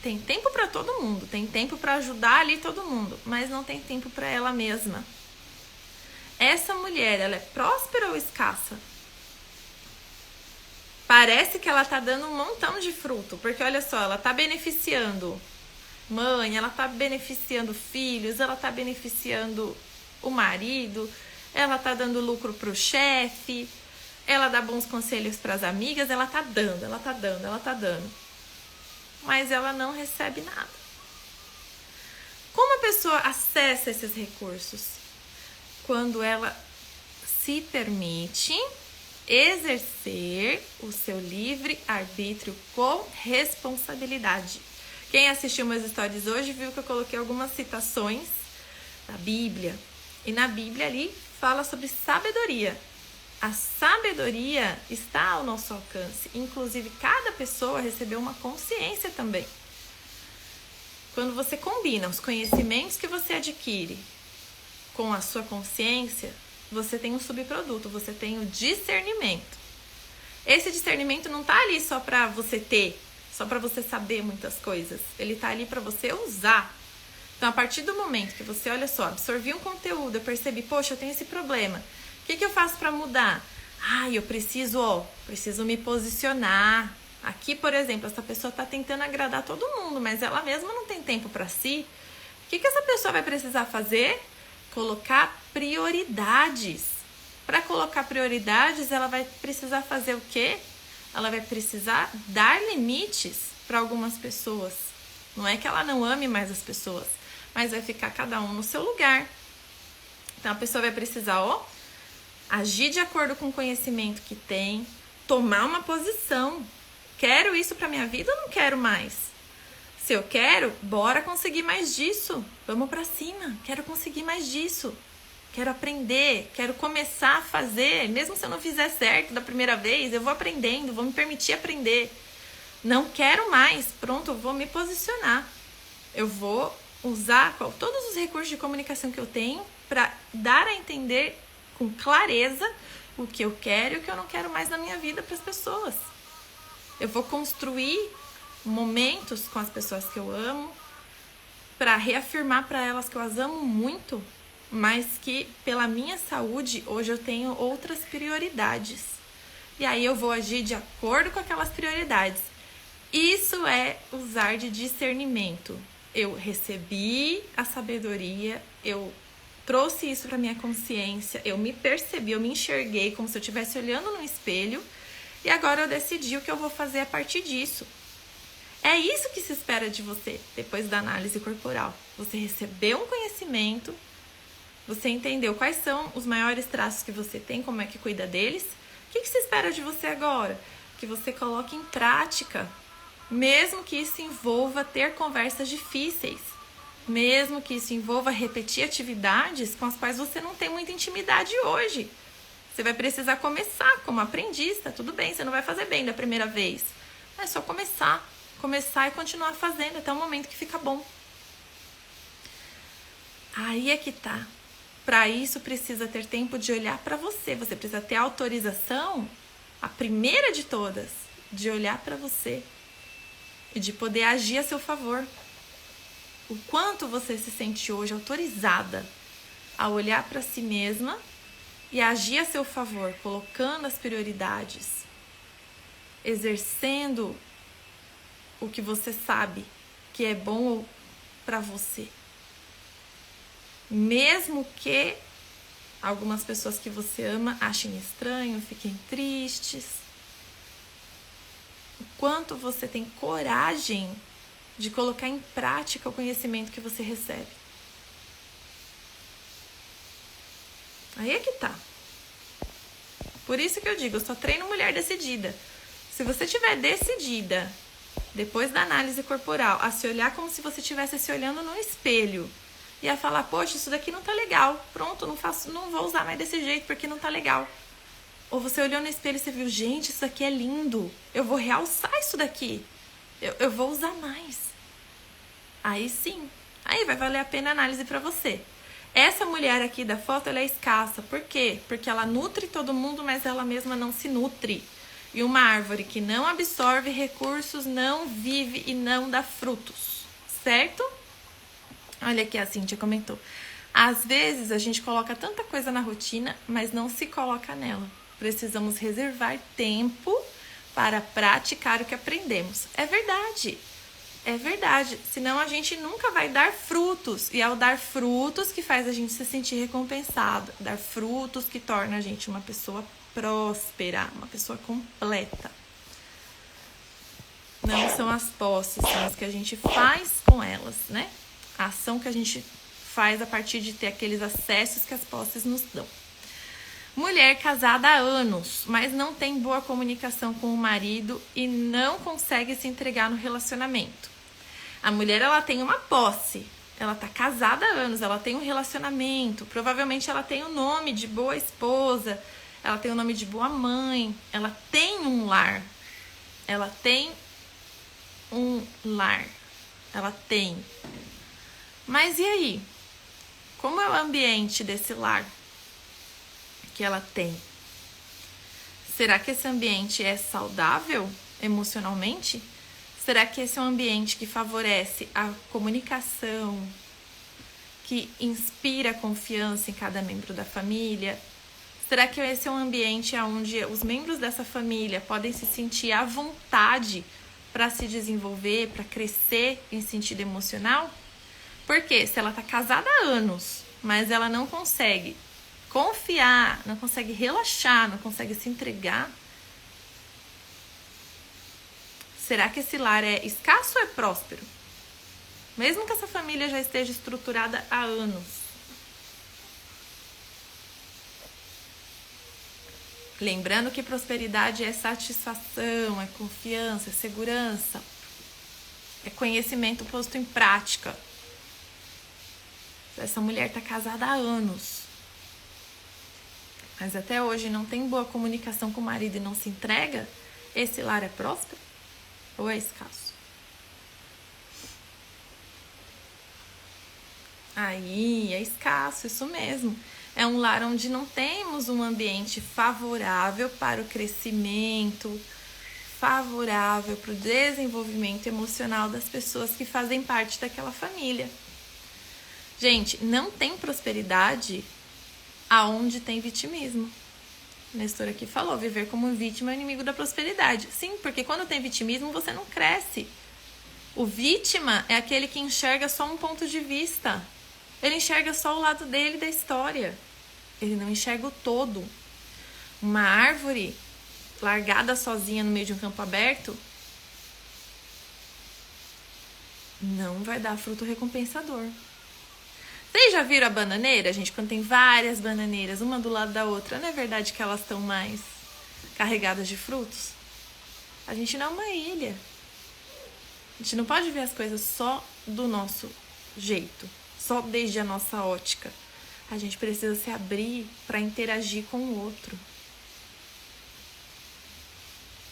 Speaker 1: Tem tempo para todo mundo, tem tempo para ajudar ali todo mundo, mas não tem tempo para ela mesma. Essa mulher, ela é próspera ou escassa? Parece que ela tá dando um montão de fruto, porque olha só, ela tá beneficiando mãe, ela tá beneficiando filhos, ela tá beneficiando o marido, ela tá dando lucro pro chefe, ela dá bons conselhos pras amigas, ela tá dando. Mas ela não recebe nada. Como a pessoa acessa esses recursos? Quando ela se permite exercer o seu livre arbítrio com responsabilidade. Quem assistiu meus stories hoje viu que eu coloquei algumas citações da Bíblia. E na Bíblia ali fala sobre sabedoria. A sabedoria está ao nosso alcance. Inclusive, cada pessoa recebeu uma consciência também. Quando você combina os conhecimentos que você adquire com a sua consciência, você tem um subproduto, você tem o discernimento. Esse discernimento não está ali só para você ter, só para você saber muitas coisas. Ele está ali para você usar. Então, a partir do momento que você, olha só, absorvi um conteúdo, eu percebi, poxa, eu tenho esse problema. O que eu faço para mudar? Eu preciso me posicionar. Aqui, por exemplo, essa pessoa está tentando agradar todo mundo, mas ela mesma não tem tempo para si. O que essa pessoa vai precisar fazer? Colocar prioridades. Para colocar prioridades, ela vai precisar fazer o quê? Ela vai precisar dar limites para algumas pessoas. Não é que ela não ame mais as pessoas, mas vai ficar cada um no seu lugar. Então, a pessoa vai precisar, agir de acordo com o conhecimento que tem, tomar uma posição. Quero isso para minha vida ou não quero mais? Se eu quero, bora conseguir mais disso. Vamos para cima. Quero conseguir mais disso. Quero aprender, quero começar a fazer. Mesmo se eu não fizer certo da primeira vez, eu vou aprendendo, vou me permitir aprender. Não quero mais. Pronto, eu vou me posicionar. Eu vou usar todos os recursos de comunicação que eu tenho para dar a entender com clareza o que eu quero e o que eu não quero mais na minha vida para as pessoas. Eu vou construir momentos com as pessoas que eu amo para reafirmar para elas que eu as amo muito, mas que pela minha saúde hoje eu tenho outras prioridades. E aí eu vou agir de acordo com aquelas prioridades. Isso é usar de discernimento. Eu recebi a sabedoria, eu trouxe isso para minha consciência, eu me percebi, eu me enxerguei como se eu estivesse olhando no espelho e agora eu decidi o que eu vou fazer a partir disso. É isso que se espera de você depois da análise corporal. Você recebeu um conhecimento, você entendeu quais são os maiores traços que você tem, como é que cuida deles. O que se espera de você agora? Que você coloque em prática, mesmo que isso envolva ter conversas difíceis, mesmo que isso envolva repetir atividades com as quais você não tem muita intimidade hoje. Você vai precisar começar como aprendiz, tá tudo bem, você não vai fazer bem da primeira vez. É só começar e continuar fazendo até o momento que fica bom. Aí é que tá. Para isso precisa ter tempo de olhar para você. Você precisa ter autorização, a primeira de todas, de olhar para você e de poder agir a seu favor. O quanto você se sente hoje autorizada a olhar para si mesma e agir a seu favor, colocando as prioridades, exercendo o que você sabe que é bom para você. Mesmo que algumas pessoas que você ama achem estranho, fiquem tristes. O quanto você tem coragem de colocar em prática o conhecimento que você recebe. Aí é que tá. Por isso que eu digo, eu só treino mulher decidida. Se você estiver decidida, depois da análise corporal, a se olhar como se você estivesse se olhando no espelho e a falar, poxa, isso daqui não tá legal, pronto, não vou usar mais desse jeito porque não tá legal. Ou você olhou no espelho e você viu, gente, isso daqui é lindo, eu vou realçar isso daqui, eu vou usar mais. Aí sim, aí vai valer a pena a análise pra você. Essa mulher aqui da foto, ela é escassa, por quê? Porque ela nutre todo mundo, mas ela mesma não se nutre. E uma árvore que não absorve recursos não vive e não dá frutos, certo? Olha aqui, a Cíntia comentou. Às vezes a gente coloca tanta coisa na rotina, mas não se coloca nela. Precisamos reservar tempo para praticar o que aprendemos. É verdade, senão a gente nunca vai dar frutos. E ao dar frutos que faz a gente se sentir recompensado, dar frutos que torna a gente uma pessoa próspera, uma pessoa completa. Não são as posses, são as que a gente faz com elas, né? A ação que a gente faz a partir de ter aqueles acessos que as posses nos dão. Mulher casada há anos, mas não tem boa comunicação com o marido e não consegue se entregar no relacionamento. A mulher, ela tem uma posse, ela tá casada há anos, ela tem um relacionamento, provavelmente ela tem o nome de boa esposa, ela tem o nome de boa mãe, ela tem um lar, ela tem. Mas e aí? Como é o ambiente desse lar que ela tem? Será que esse ambiente é saudável emocionalmente? Será que esse é um ambiente que favorece a comunicação, que inspira confiança em cada membro da família? Será que esse é um ambiente onde os membros dessa família podem se sentir à vontade para se desenvolver, para crescer em sentido emocional? Porque se ela está casada há anos, mas ela não consegue confiar, não consegue relaxar, não consegue se entregar, será que esse lar é escasso ou é próspero? Mesmo que essa família já esteja estruturada há anos. Lembrando que prosperidade é satisfação, é confiança, é segurança, é conhecimento posto em prática. Essa mulher está casada há anos, mas até hoje não tem boa comunicação com o marido e não se entrega, esse lar é próspero ou é escasso? Aí é escasso, isso mesmo. É um lar onde não temos um ambiente favorável para o crescimento, favorável para o desenvolvimento emocional das pessoas que fazem parte daquela família. Gente, não tem prosperidade aonde tem vitimismo. O Nestor aqui falou, viver como vítima é inimigo da prosperidade. Sim, porque quando tem vitimismo você não cresce. O vítima é aquele que enxerga só um ponto de vista. Ele enxerga só o lado dele da história. Ele não enxerga o todo. Uma árvore largada sozinha no meio de um campo aberto não vai dar fruto recompensador. Vocês já viram a bananeira, gente? Quando tem várias bananeiras, uma do lado da outra, não é verdade que elas estão mais carregadas de frutos? A gente não é uma ilha. A gente não pode ver as coisas só do nosso jeito, só desde a nossa ótica. A gente precisa se abrir para interagir com o outro.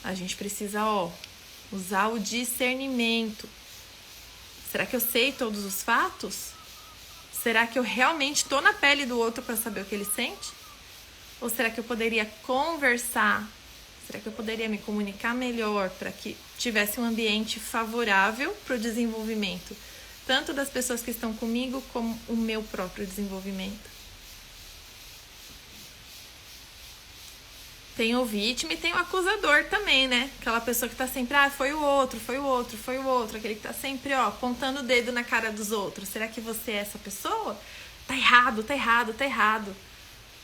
Speaker 1: A gente precisa, usar o discernimento. Será que eu sei todos os fatos? Será que eu realmente estou na pele do outro para saber o que ele sente? Ou será que eu poderia conversar? Será que eu poderia me comunicar melhor para que tivesse um ambiente favorável para o desenvolvimento, tanto das pessoas que estão comigo, como o meu próprio desenvolvimento? Tem o vítima e tem o acusador também, né? Aquela pessoa que tá sempre, foi o outro, aquele que tá sempre, apontando o dedo na cara dos outros. Será que você é essa pessoa? Tá errado.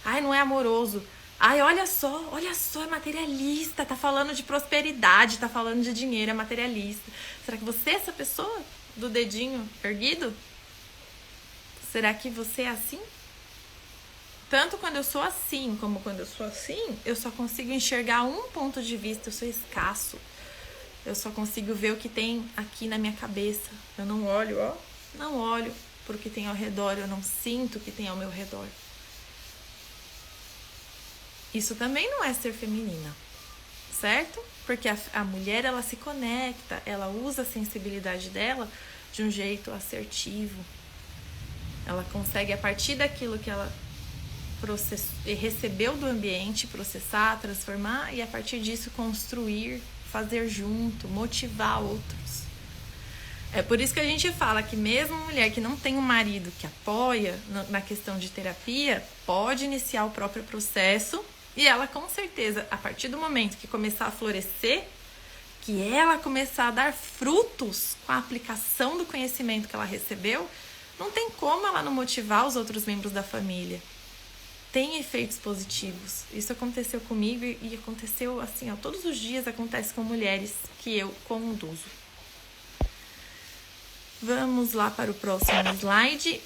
Speaker 1: Ai, não é amoroso. Ai, olha só, é materialista, tá falando de prosperidade, tá falando de dinheiro, é materialista. Será que você é essa pessoa do dedinho erguido? Será que você é assim? Tanto quando eu sou assim, como quando eu sou assim, eu só consigo enxergar um ponto de vista, eu sou escasso. Eu só consigo ver o que tem aqui na minha cabeça. Eu não olho, não olho pro que tem ao redor, eu não sinto o que tem ao meu redor. Isso também não é ser feminina, certo? Porque a mulher, ela se conecta, ela usa a sensibilidade dela de um jeito assertivo. Ela consegue, a partir daquilo que ela recebeu do ambiente, processar, transformar e a partir disso construir, fazer junto, motivar outros. É por isso que a gente fala que mesmo mulher que não tem um marido que apoia na questão de terapia, pode iniciar o próprio processo e ela com certeza, a partir do momento que começar a florescer, que ela começar a dar frutos com a aplicação do conhecimento que ela recebeu, não tem como ela não motivar os outros membros da família. Tem efeitos positivos. Isso aconteceu comigo e aconteceu assim, todos os dias acontece com mulheres que eu conduzo. Vamos lá para o próximo slide.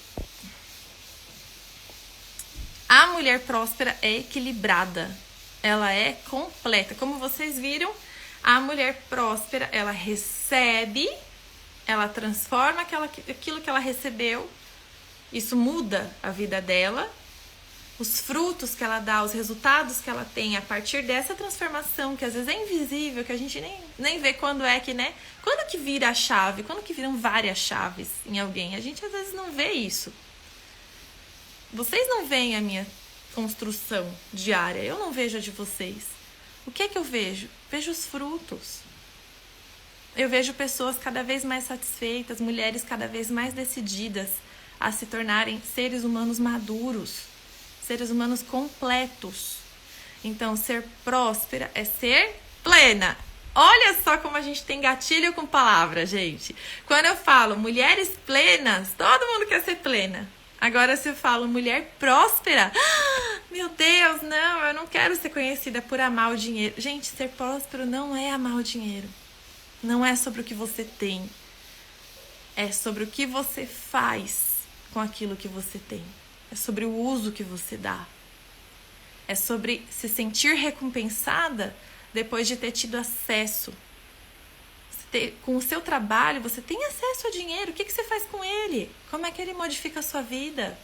Speaker 1: A mulher próspera é equilibrada. Ela é completa. Como vocês viram, a mulher próspera, ela recebe, ela transforma aquilo que ela recebeu. Isso muda a vida dela. Os frutos que ela dá, os resultados que ela tem a partir dessa transformação, que às vezes é invisível, que a gente nem vê quando é que, né? Quando que vira a chave? Quando que viram várias chaves em alguém? A gente às vezes não vê isso. Vocês não veem a minha construção diária, eu não vejo a de vocês. O que é que eu vejo? Vejo os frutos. Eu vejo pessoas cada vez mais satisfeitas, mulheres cada vez mais decididas a se tornarem seres humanos maduros, seres humanos completos. Então, ser próspera é ser plena. Olha só como a gente tem gatilho com palavras, gente. Quando eu falo mulheres plenas, todo mundo quer ser plena. Agora, se eu falo mulher próspera, meu Deus, não, eu não quero ser conhecida por amar o dinheiro. Gente, ser próspero não é amar o dinheiro. Não é sobre o que você tem. É sobre o que você faz com aquilo que você tem. É sobre o uso que você dá. É sobre se sentir recompensada depois de ter tido acesso. Com o seu trabalho, você tem acesso a dinheiro. O que você faz com ele? Como é que ele modifica a sua vida?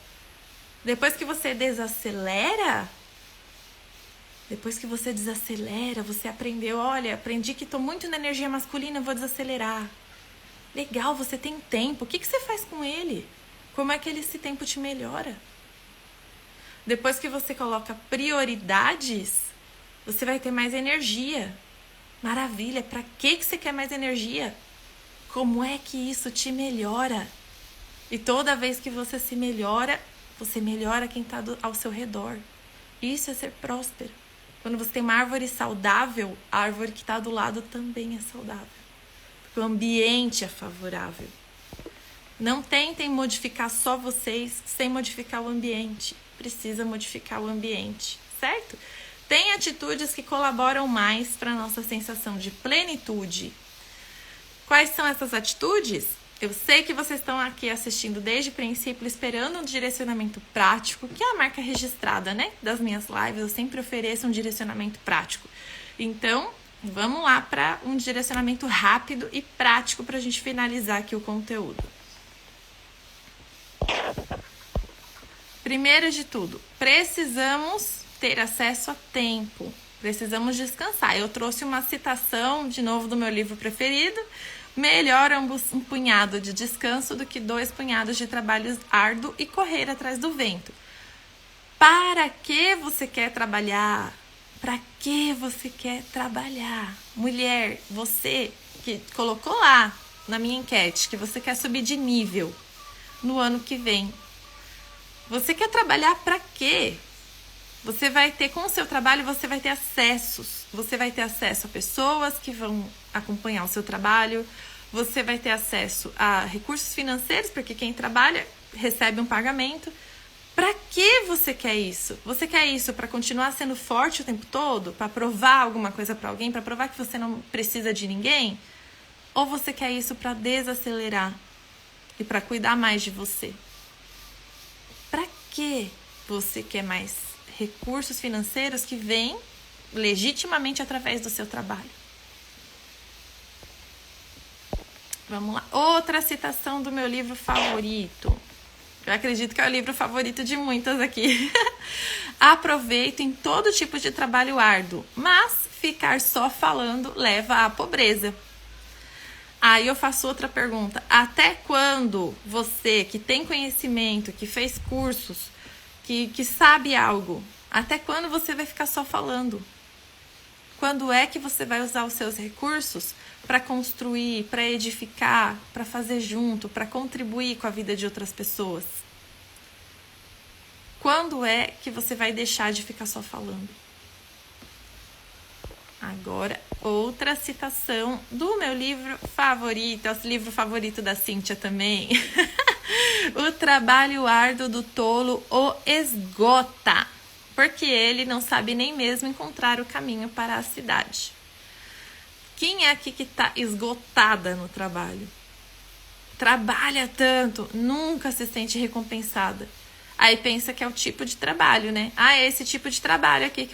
Speaker 1: Depois que você desacelera, você aprendeu, olha, aprendi que estou muito na energia masculina, vou desacelerar. Legal, você tem tempo. O que você faz com ele? Como é que esse tempo te melhora? Depois que você coloca prioridades, você vai ter mais energia. Maravilha, para que você quer mais energia? Como é que isso te melhora? E toda vez que você se melhora, você melhora quem está ao seu redor. Isso é ser próspero. Quando você tem uma árvore saudável, a árvore que está do lado também é saudável. Porque o ambiente é favorável. Não tentem modificar só vocês sem modificar o ambiente. Precisa modificar o ambiente, certo? Tem atitudes que colaboram mais para a nossa sensação de plenitude. Quais são essas atitudes? Eu sei que vocês estão aqui assistindo desde o princípio, esperando um direcionamento prático, que é a marca registrada, né? Das minhas lives, eu sempre ofereço um direcionamento prático. Então, vamos lá para um direcionamento rápido e prático para a gente finalizar aqui o conteúdo. Primeiro de tudo, precisamos ter acesso a tempo. Precisamos descansar. Eu trouxe uma citação, de novo, do meu livro preferido. Melhor um punhado de descanso do que 2 punhados de trabalho árduo e correr atrás do vento. Para que você quer trabalhar? Para que você quer trabalhar? Mulher, você que colocou lá na minha enquete que você quer subir de nível no ano que vem. Você quer trabalhar para quê? Você vai ter, com o seu trabalho, você vai ter acessos. Você vai ter acesso a pessoas que vão acompanhar o seu trabalho. Você vai ter acesso a recursos financeiros, porque quem trabalha recebe um pagamento. Para que você quer isso? Você quer isso para continuar sendo forte o tempo todo? Para provar alguma coisa para alguém? Para provar que você não precisa de ninguém? Ou você quer isso para desacelerar e para cuidar mais de você? Para que você quer mais recursos financeiros que vêm legitimamente através do seu trabalho? Vamos lá. Outra citação do meu livro favorito. Eu acredito que é o livro favorito de muitas aqui. Aproveito em todo tipo de trabalho árduo, mas ficar só falando leva à pobreza. Aí eu faço outra pergunta. Até quando você que tem conhecimento, que fez cursos, que sabe algo, até quando você vai ficar só falando? Quando é que você vai usar os seus recursos para construir, para edificar, para fazer junto, para contribuir com a vida de outras pessoas? Quando é que você vai deixar de ficar só falando? Agora, outra citação do meu livro favorito, é o livro favorito da Cíntia também. O trabalho árduo do tolo o esgota, porque ele não sabe nem mesmo encontrar o caminho para a cidade. Quem é aqui que está esgotada no trabalho? Trabalha tanto, nunca se sente recompensada. Aí pensa que é o tipo de trabalho, né? É esse tipo de trabalho aqui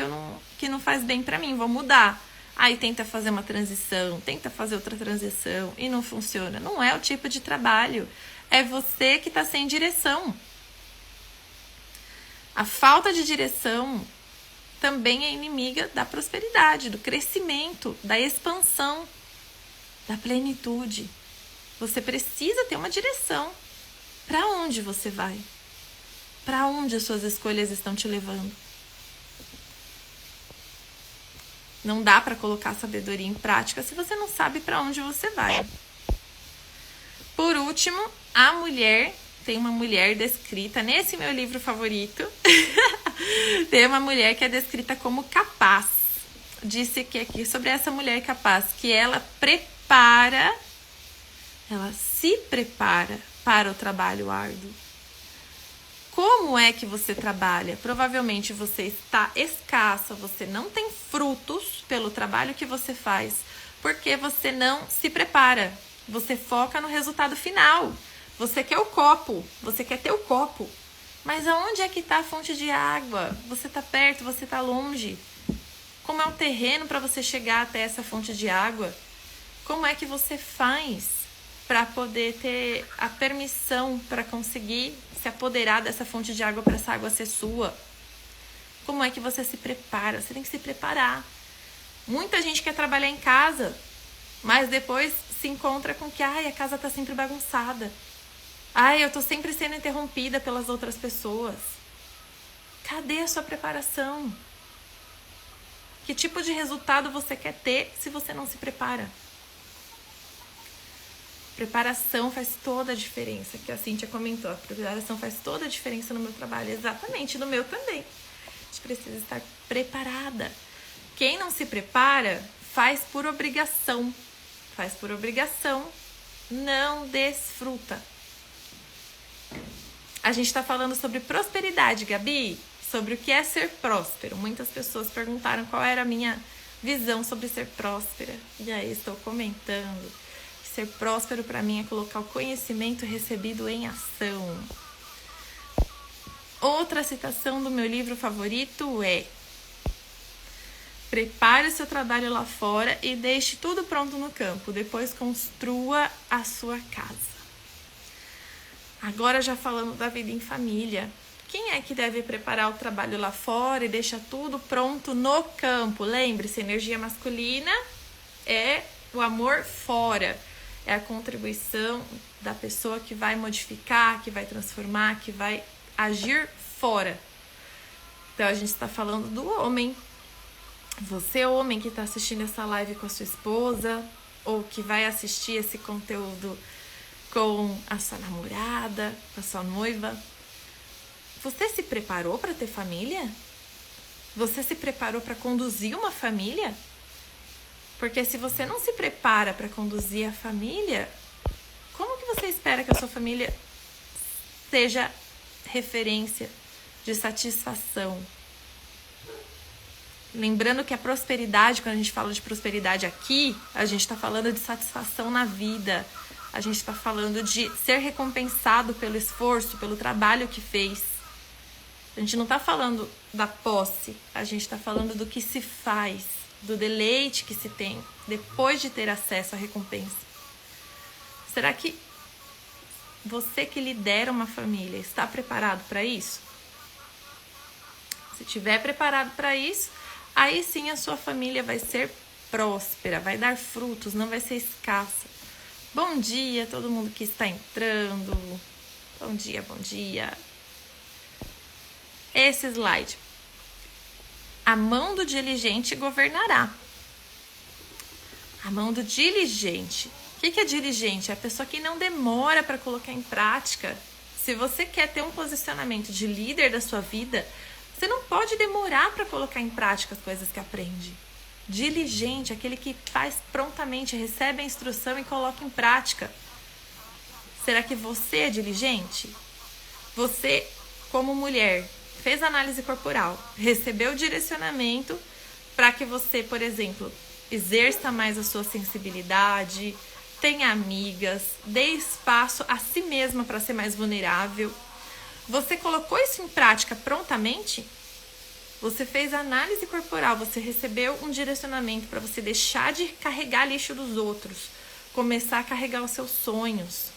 Speaker 1: que não faz bem pra mim, vou mudar. Aí tenta fazer uma transição, tenta fazer outra transição e não funciona. Não é o tipo de trabalho, é você que tá sem direção. A falta de direção também é inimiga da prosperidade, do crescimento, da expansão, da plenitude. Você precisa ter uma direção. Para onde você vai? Para onde as suas escolhas estão te levando? Não dá para colocar a sabedoria em prática se você não sabe para onde você vai. Por último, a mulher tem uma mulher descrita nesse meu livro favorito. Tem uma mulher que é descrita como capaz. Disse que aqui sobre essa mulher capaz, que ela se prepara para o trabalho árduo. Como é que você trabalha? Provavelmente você está escassa, você não tem frutos pelo trabalho que você faz, porque você não se prepara. Você foca no resultado final. Você quer o copo, você quer ter o copo. Mas aonde é que está a fonte de água? Você está perto, você está longe. Como é o terreno para você chegar até essa fonte de água? Como é que você faz para poder ter a permissão para conseguir se apoderar dessa fonte de água para essa água ser sua? Como é que você se prepara? Você tem que se preparar. Muita gente quer trabalhar em casa, mas depois se encontra com que a casa está sempre bagunçada. Eu tô sempre sendo interrompida pelas outras pessoas. Cadê a sua preparação? Que tipo de resultado você quer ter se você não se prepara? Preparação faz toda a diferença, que a Cíntia comentou. A preparação faz toda a diferença no meu trabalho. Exatamente, no meu também. A gente precisa estar preparada. Quem não se prepara, faz por obrigação. Faz por obrigação, não desfruta. A gente está falando sobre prosperidade, Gabi. Sobre o que é ser próspero. Muitas pessoas perguntaram qual era a minha visão sobre ser próspera. E aí estou comentando. Ser próspero para mim é colocar o conhecimento recebido em ação. Outra citação do meu livro favorito é: prepare o seu trabalho lá fora e deixe tudo pronto no campo. Depois construa a sua casa. Agora já falando da vida em família. Quem é que deve preparar o trabalho lá fora e deixa tudo pronto no campo? Lembre-se, energia masculina é o amor fora. É a contribuição da pessoa que vai modificar, que vai transformar, que vai agir fora. Então a gente está falando do homem. Você, homem, que está assistindo essa live com a sua esposa, ou que vai assistir esse conteúdo com a sua namorada, com a sua noiva. Você se preparou para ter família? Você se preparou para conduzir uma família? Porque se você não se prepara para conduzir a família, como que você espera que a sua família seja referência de satisfação? Lembrando que a prosperidade, quando a gente fala de prosperidade aqui, a gente está falando de satisfação na vida. A gente está falando de ser recompensado pelo esforço, pelo trabalho que fez. A gente não está falando da posse, a gente está falando do que se faz, do deleite que se tem depois de ter acesso à recompensa. Será que você que lidera uma família está preparado para isso? Se estiver preparado para isso, aí sim a sua família vai ser próspera, vai dar frutos, não vai ser escassa. Bom dia, todo mundo que está entrando. Bom dia, bom dia. Esse slide. A mão do diligente governará. A mão do diligente. O que é diligente? É a pessoa que não demora para colocar em prática. Se você quer ter um posicionamento de líder da sua vida, você não pode demorar para colocar em prática as coisas que aprende. Diligente, aquele que faz prontamente, recebe a instrução e coloca em prática. Será que você é diligente? Você, como mulher, fez análise corporal, recebeu direcionamento para que você, por exemplo, exerça mais a sua sensibilidade, tenha amigas, dê espaço a si mesma para ser mais vulnerável. Você colocou isso em prática prontamente? Você fez análise corporal, você recebeu um direcionamento para você deixar de carregar lixo dos outros, começar a carregar os seus sonhos.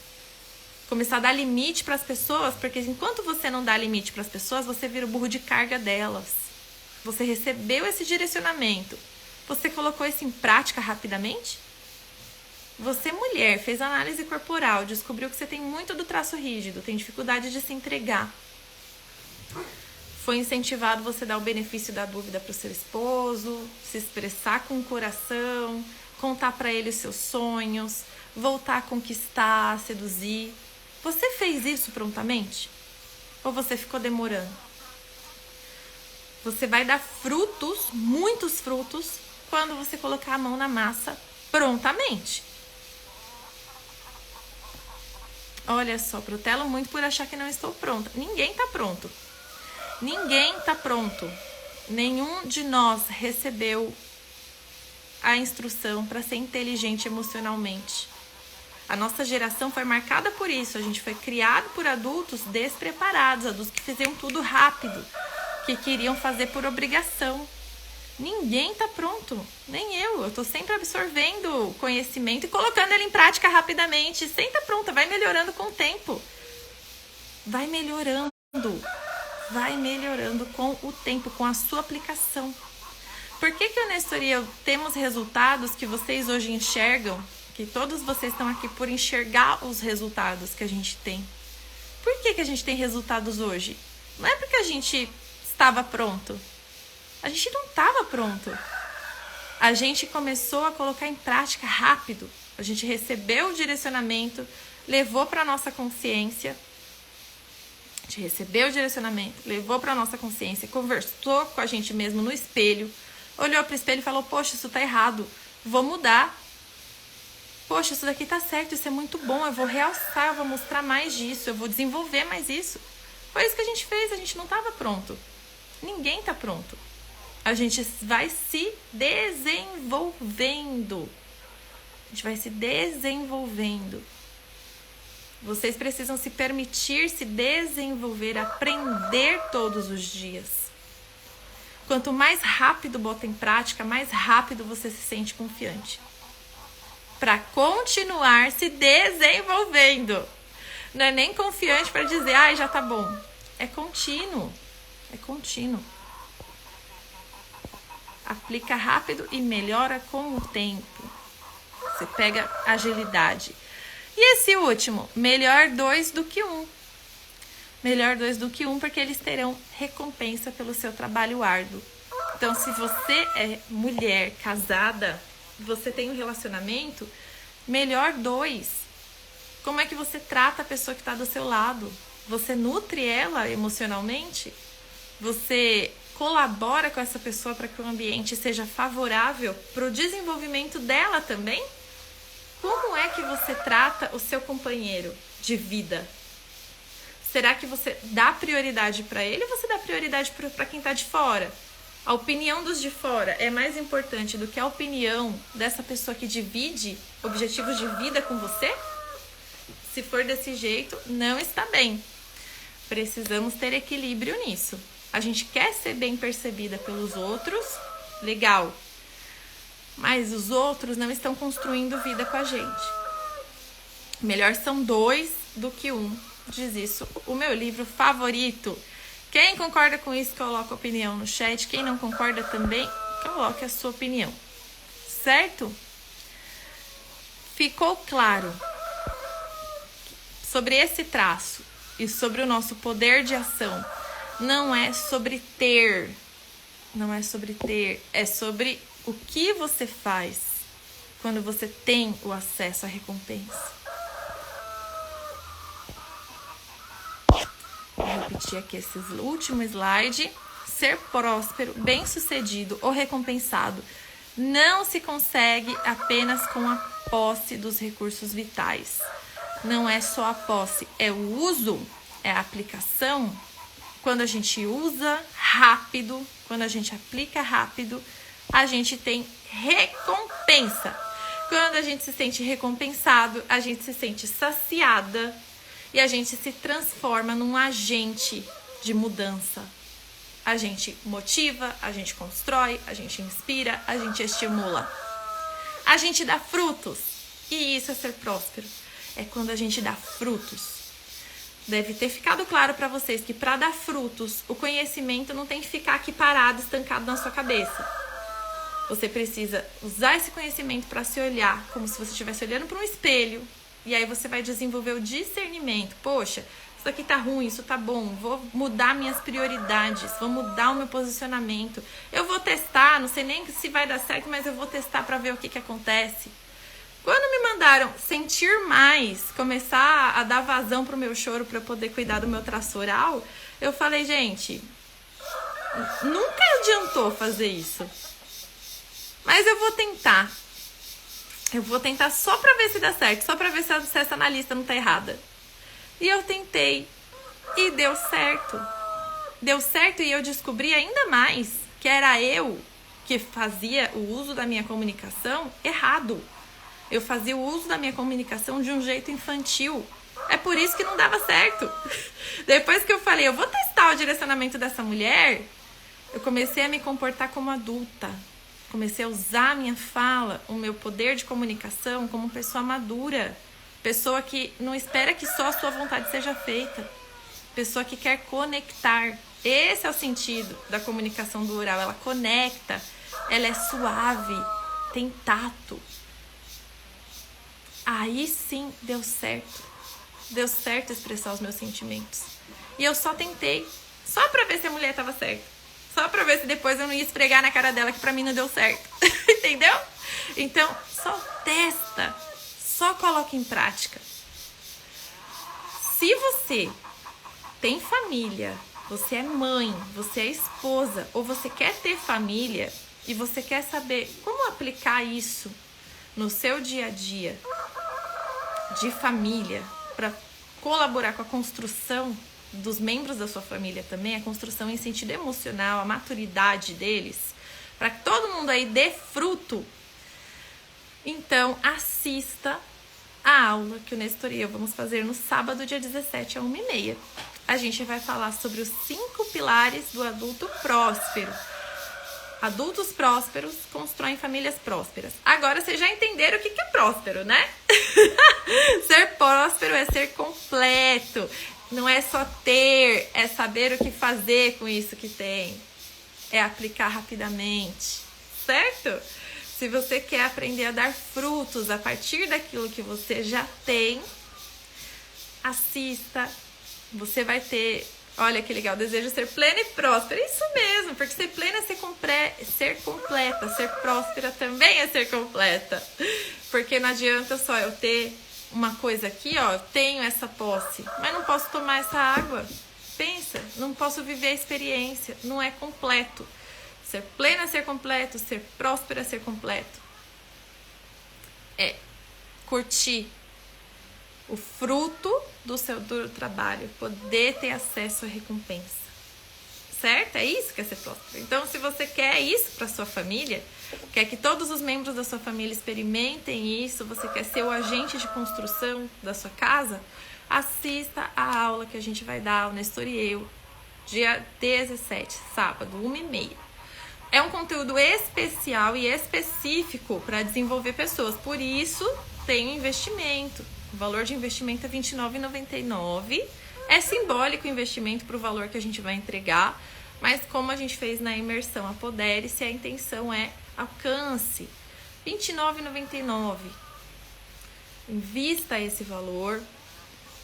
Speaker 1: Começar a dar limite para as pessoas, porque enquanto você não dá limite para as pessoas, você vira o burro de carga delas. Você recebeu esse direcionamento. Você colocou isso em prática rapidamente? Você, mulher, fez análise corporal, descobriu que você tem muito do traço rígido, tem dificuldade de se entregar. Foi incentivado você dar o benefício da dúvida para o seu esposo, se expressar com o coração, contar para ele os seus sonhos, voltar a conquistar, a seduzir. Você fez isso prontamente? Ou você ficou demorando? Você vai dar frutos, muitos frutos, quando você colocar a mão na massa prontamente. Olha só, protelo muito por achar que não estou pronta. Ninguém está pronto. Ninguém está pronto. Nenhum de nós recebeu a instrução para ser inteligente emocionalmente. A nossa geração foi marcada por isso. A gente foi criado por adultos despreparados, adultos que faziam tudo rápido, que queriam fazer por obrigação. Ninguém está pronto, nem eu. Eu estou sempre absorvendo conhecimento e colocando ele em prática rapidamente. Sem estar pronta, vai melhorando com o tempo. Vai melhorando com o tempo, com a sua aplicação. Por que o Nestor e eu temos resultados que vocês hoje enxergam? Que todos vocês estão aqui por enxergar os resultados que a gente tem. Por que a gente tem resultados hoje? Não é porque a gente estava pronto. A gente não estava pronto. A gente começou a colocar em prática rápido. A gente recebeu o direcionamento, levou para a nossa consciência. A gente recebeu o direcionamento, levou para a nossa consciência, conversou com a gente mesmo no espelho, olhou para o espelho e falou, poxa, isso tá errado, vou mudar. Poxa, isso daqui tá certo, isso é muito bom, eu vou realçar, eu vou mostrar mais disso, eu vou desenvolver mais isso. Foi isso que a gente fez, a gente não estava pronto. Ninguém tá pronto. A gente vai se desenvolvendo. A gente vai se desenvolvendo. Vocês precisam se permitir se desenvolver, aprender todos os dias. Quanto mais rápido bota em prática, mais rápido você se sente confiante. Para continuar se desenvolvendo. Não é nem confiante para dizer, já tá bom. É contínuo. É contínuo. Aplica rápido e melhora com o tempo. Você pega agilidade. E esse último, melhor 2 do que 1. Melhor 2 do que 1 porque eles terão recompensa pelo seu trabalho árduo. Então, se você é mulher casada, você tem um relacionamento, melhor 2. Como é que você trata a pessoa que está do seu lado? Você nutre ela emocionalmente? Você colabora com essa pessoa para que o ambiente seja favorável para o desenvolvimento dela também? Como é que você trata o seu companheiro de vida? Será que você dá prioridade para ele ou você dá prioridade para quem está de fora? A opinião dos de fora é mais importante do que a opinião dessa pessoa que divide objetivos de vida com você? Se for desse jeito, não está bem. Precisamos ter equilíbrio nisso. A gente quer ser bem percebida pelos outros, legal. Mas os outros não estão construindo vida com a gente. Melhor são 2 do que 1. Diz isso o meu livro favorito. Quem concorda com isso, coloca a opinião no chat. Quem não concorda também, coloque a sua opinião. Certo? Ficou claro sobre esse traço e sobre o nosso poder de ação. Não é sobre ter. Não é sobre ter. É sobre o que você faz quando você tem o acesso à recompensa. Vou repetir aqui esse último slide. Ser próspero, bem-sucedido ou recompensado não se consegue apenas com a posse dos recursos vitais. Não é só a posse, é o uso, é a aplicação. Quando a gente usa rápido, quando a gente aplica rápido, a gente tem recompensa. Quando a gente se sente recompensado, a gente se sente saciada e a gente se transforma num agente de mudança. A gente motiva, a gente constrói, a gente inspira, a gente estimula. A gente dá frutos. E isso é ser próspero. É quando a gente dá frutos. Deve ter ficado claro para vocês que para dar frutos, o conhecimento não tem que ficar aqui parado, estancado na sua cabeça. Você precisa usar esse conhecimento para se olhar como se você estivesse olhando para um espelho. E aí você vai desenvolver o discernimento. Poxa, isso aqui tá ruim, isso tá bom. Vou mudar minhas prioridades, vou mudar o meu posicionamento. Eu vou testar, não sei nem se vai dar certo, mas eu vou testar para ver o que acontece. Quando me mandaram sentir mais, começar a dar vazão pro meu choro para eu poder cuidar do meu traço oral, eu falei, gente, nunca adiantou fazer isso. Mas eu vou tentar. Eu vou tentar só pra ver se dá certo, só pra ver se essa analista não tá errada. E eu tentei e deu certo. Deu certo e eu descobri ainda mais que era eu que fazia o uso da minha comunicação errado. Eu fazia o uso da minha comunicação de um jeito infantil. É por isso que não dava certo. Depois que eu falei, eu vou testar o direcionamento dessa mulher, eu comecei a me comportar como adulta. Comecei a usar a minha fala, o meu poder de comunicação como pessoa madura. Pessoa que não espera que só a sua vontade seja feita. Pessoa que quer conectar. Esse é o sentido da comunicação do oral. Ela conecta, ela é suave, tem tato. Aí sim deu certo. Deu certo expressar os meus sentimentos. E eu só tentei, só pra ver se a mulher tava certa. Só pra ver se depois eu não ia esfregar na cara dela que pra mim não deu certo. Entendeu? Então, só testa. Só coloca em prática. Se você tem família, você é mãe, você é esposa, ou você quer ter família e você quer saber como aplicar isso no seu dia a dia de família, para colaborar com a construção dos membros da sua família também, a construção em sentido emocional, a maturidade deles, para que todo mundo aí dê fruto. Então, assista a aula que o Nestor e eu vamos fazer no sábado, dia 17, às 1h30. A gente vai falar sobre os 5 pilares do adulto próspero. Adultos prósperos constroem famílias prósperas. Agora vocês já entenderam o que é próspero, né? Ser próspero é ser completo. Não é só ter, é saber o que fazer com isso que tem. É aplicar rapidamente, certo? Se você quer aprender a dar frutos a partir daquilo que você já tem, assista. Você vai ter, olha que legal, desejo ser plena e próspera. Isso mesmo, porque ser plena é ser completa, ser próspera também é ser completa. Porque não adianta só eu ter uma coisa aqui, ó, eu tenho essa posse, mas não posso tomar essa água. Pensa, não posso viver a experiência, não é completo. Ser plena é ser completo, ser próspera é ser completo. É curtir o fruto do seu duro trabalho, poder ter acesso à recompensa. Certo? É isso que é ser próspero. Então, se você quer isso para sua família, quer que todos os membros da sua família experimentem isso, você quer ser o agente de construção da sua casa, assista a aula que a gente vai dar, o Nestor e eu, dia 17, sábado, 1h30. É um conteúdo especial e específico para desenvolver pessoas, por isso tem um investimento. O valor de investimento é R$ 29,99. É simbólico o investimento para o valor que a gente vai entregar, mas como a gente fez na imersão Apodere-se, a intenção é alcance. R$ 29,99. Invista esse valor.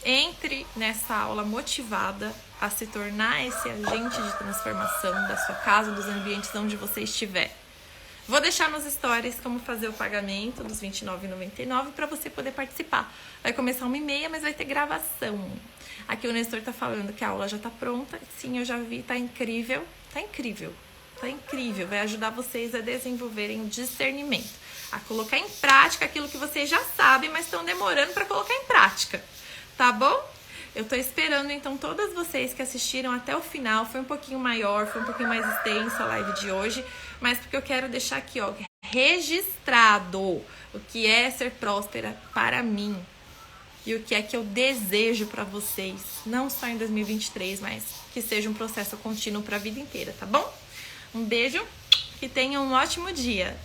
Speaker 1: Entre nessa aula motivada a se tornar esse agente de transformação da sua casa, dos ambientes onde você estiver. Vou deixar nos stories como fazer o pagamento dos R$ 29,99 para você poder participar. Vai começar 1h30, mas vai ter gravação. Aqui o Nestor tá falando que a aula já tá pronta. Sim, eu já vi, tá incrível. Tá incrível. Tá incrível. Vai ajudar vocês a desenvolverem o discernimento, a colocar em prática aquilo que vocês já sabem, mas estão demorando para colocar em prática. Tá bom? Eu tô esperando, então, todas vocês que assistiram até o final. Foi um pouquinho maior, foi um pouquinho mais extensa a live de hoje, mas porque eu quero deixar aqui, ó, registrado o que é ser próspera para mim e o que é que eu desejo para vocês, não só em 2023, mas que seja um processo contínuo para a vida inteira, tá bom? Um beijo, que tenham um ótimo dia!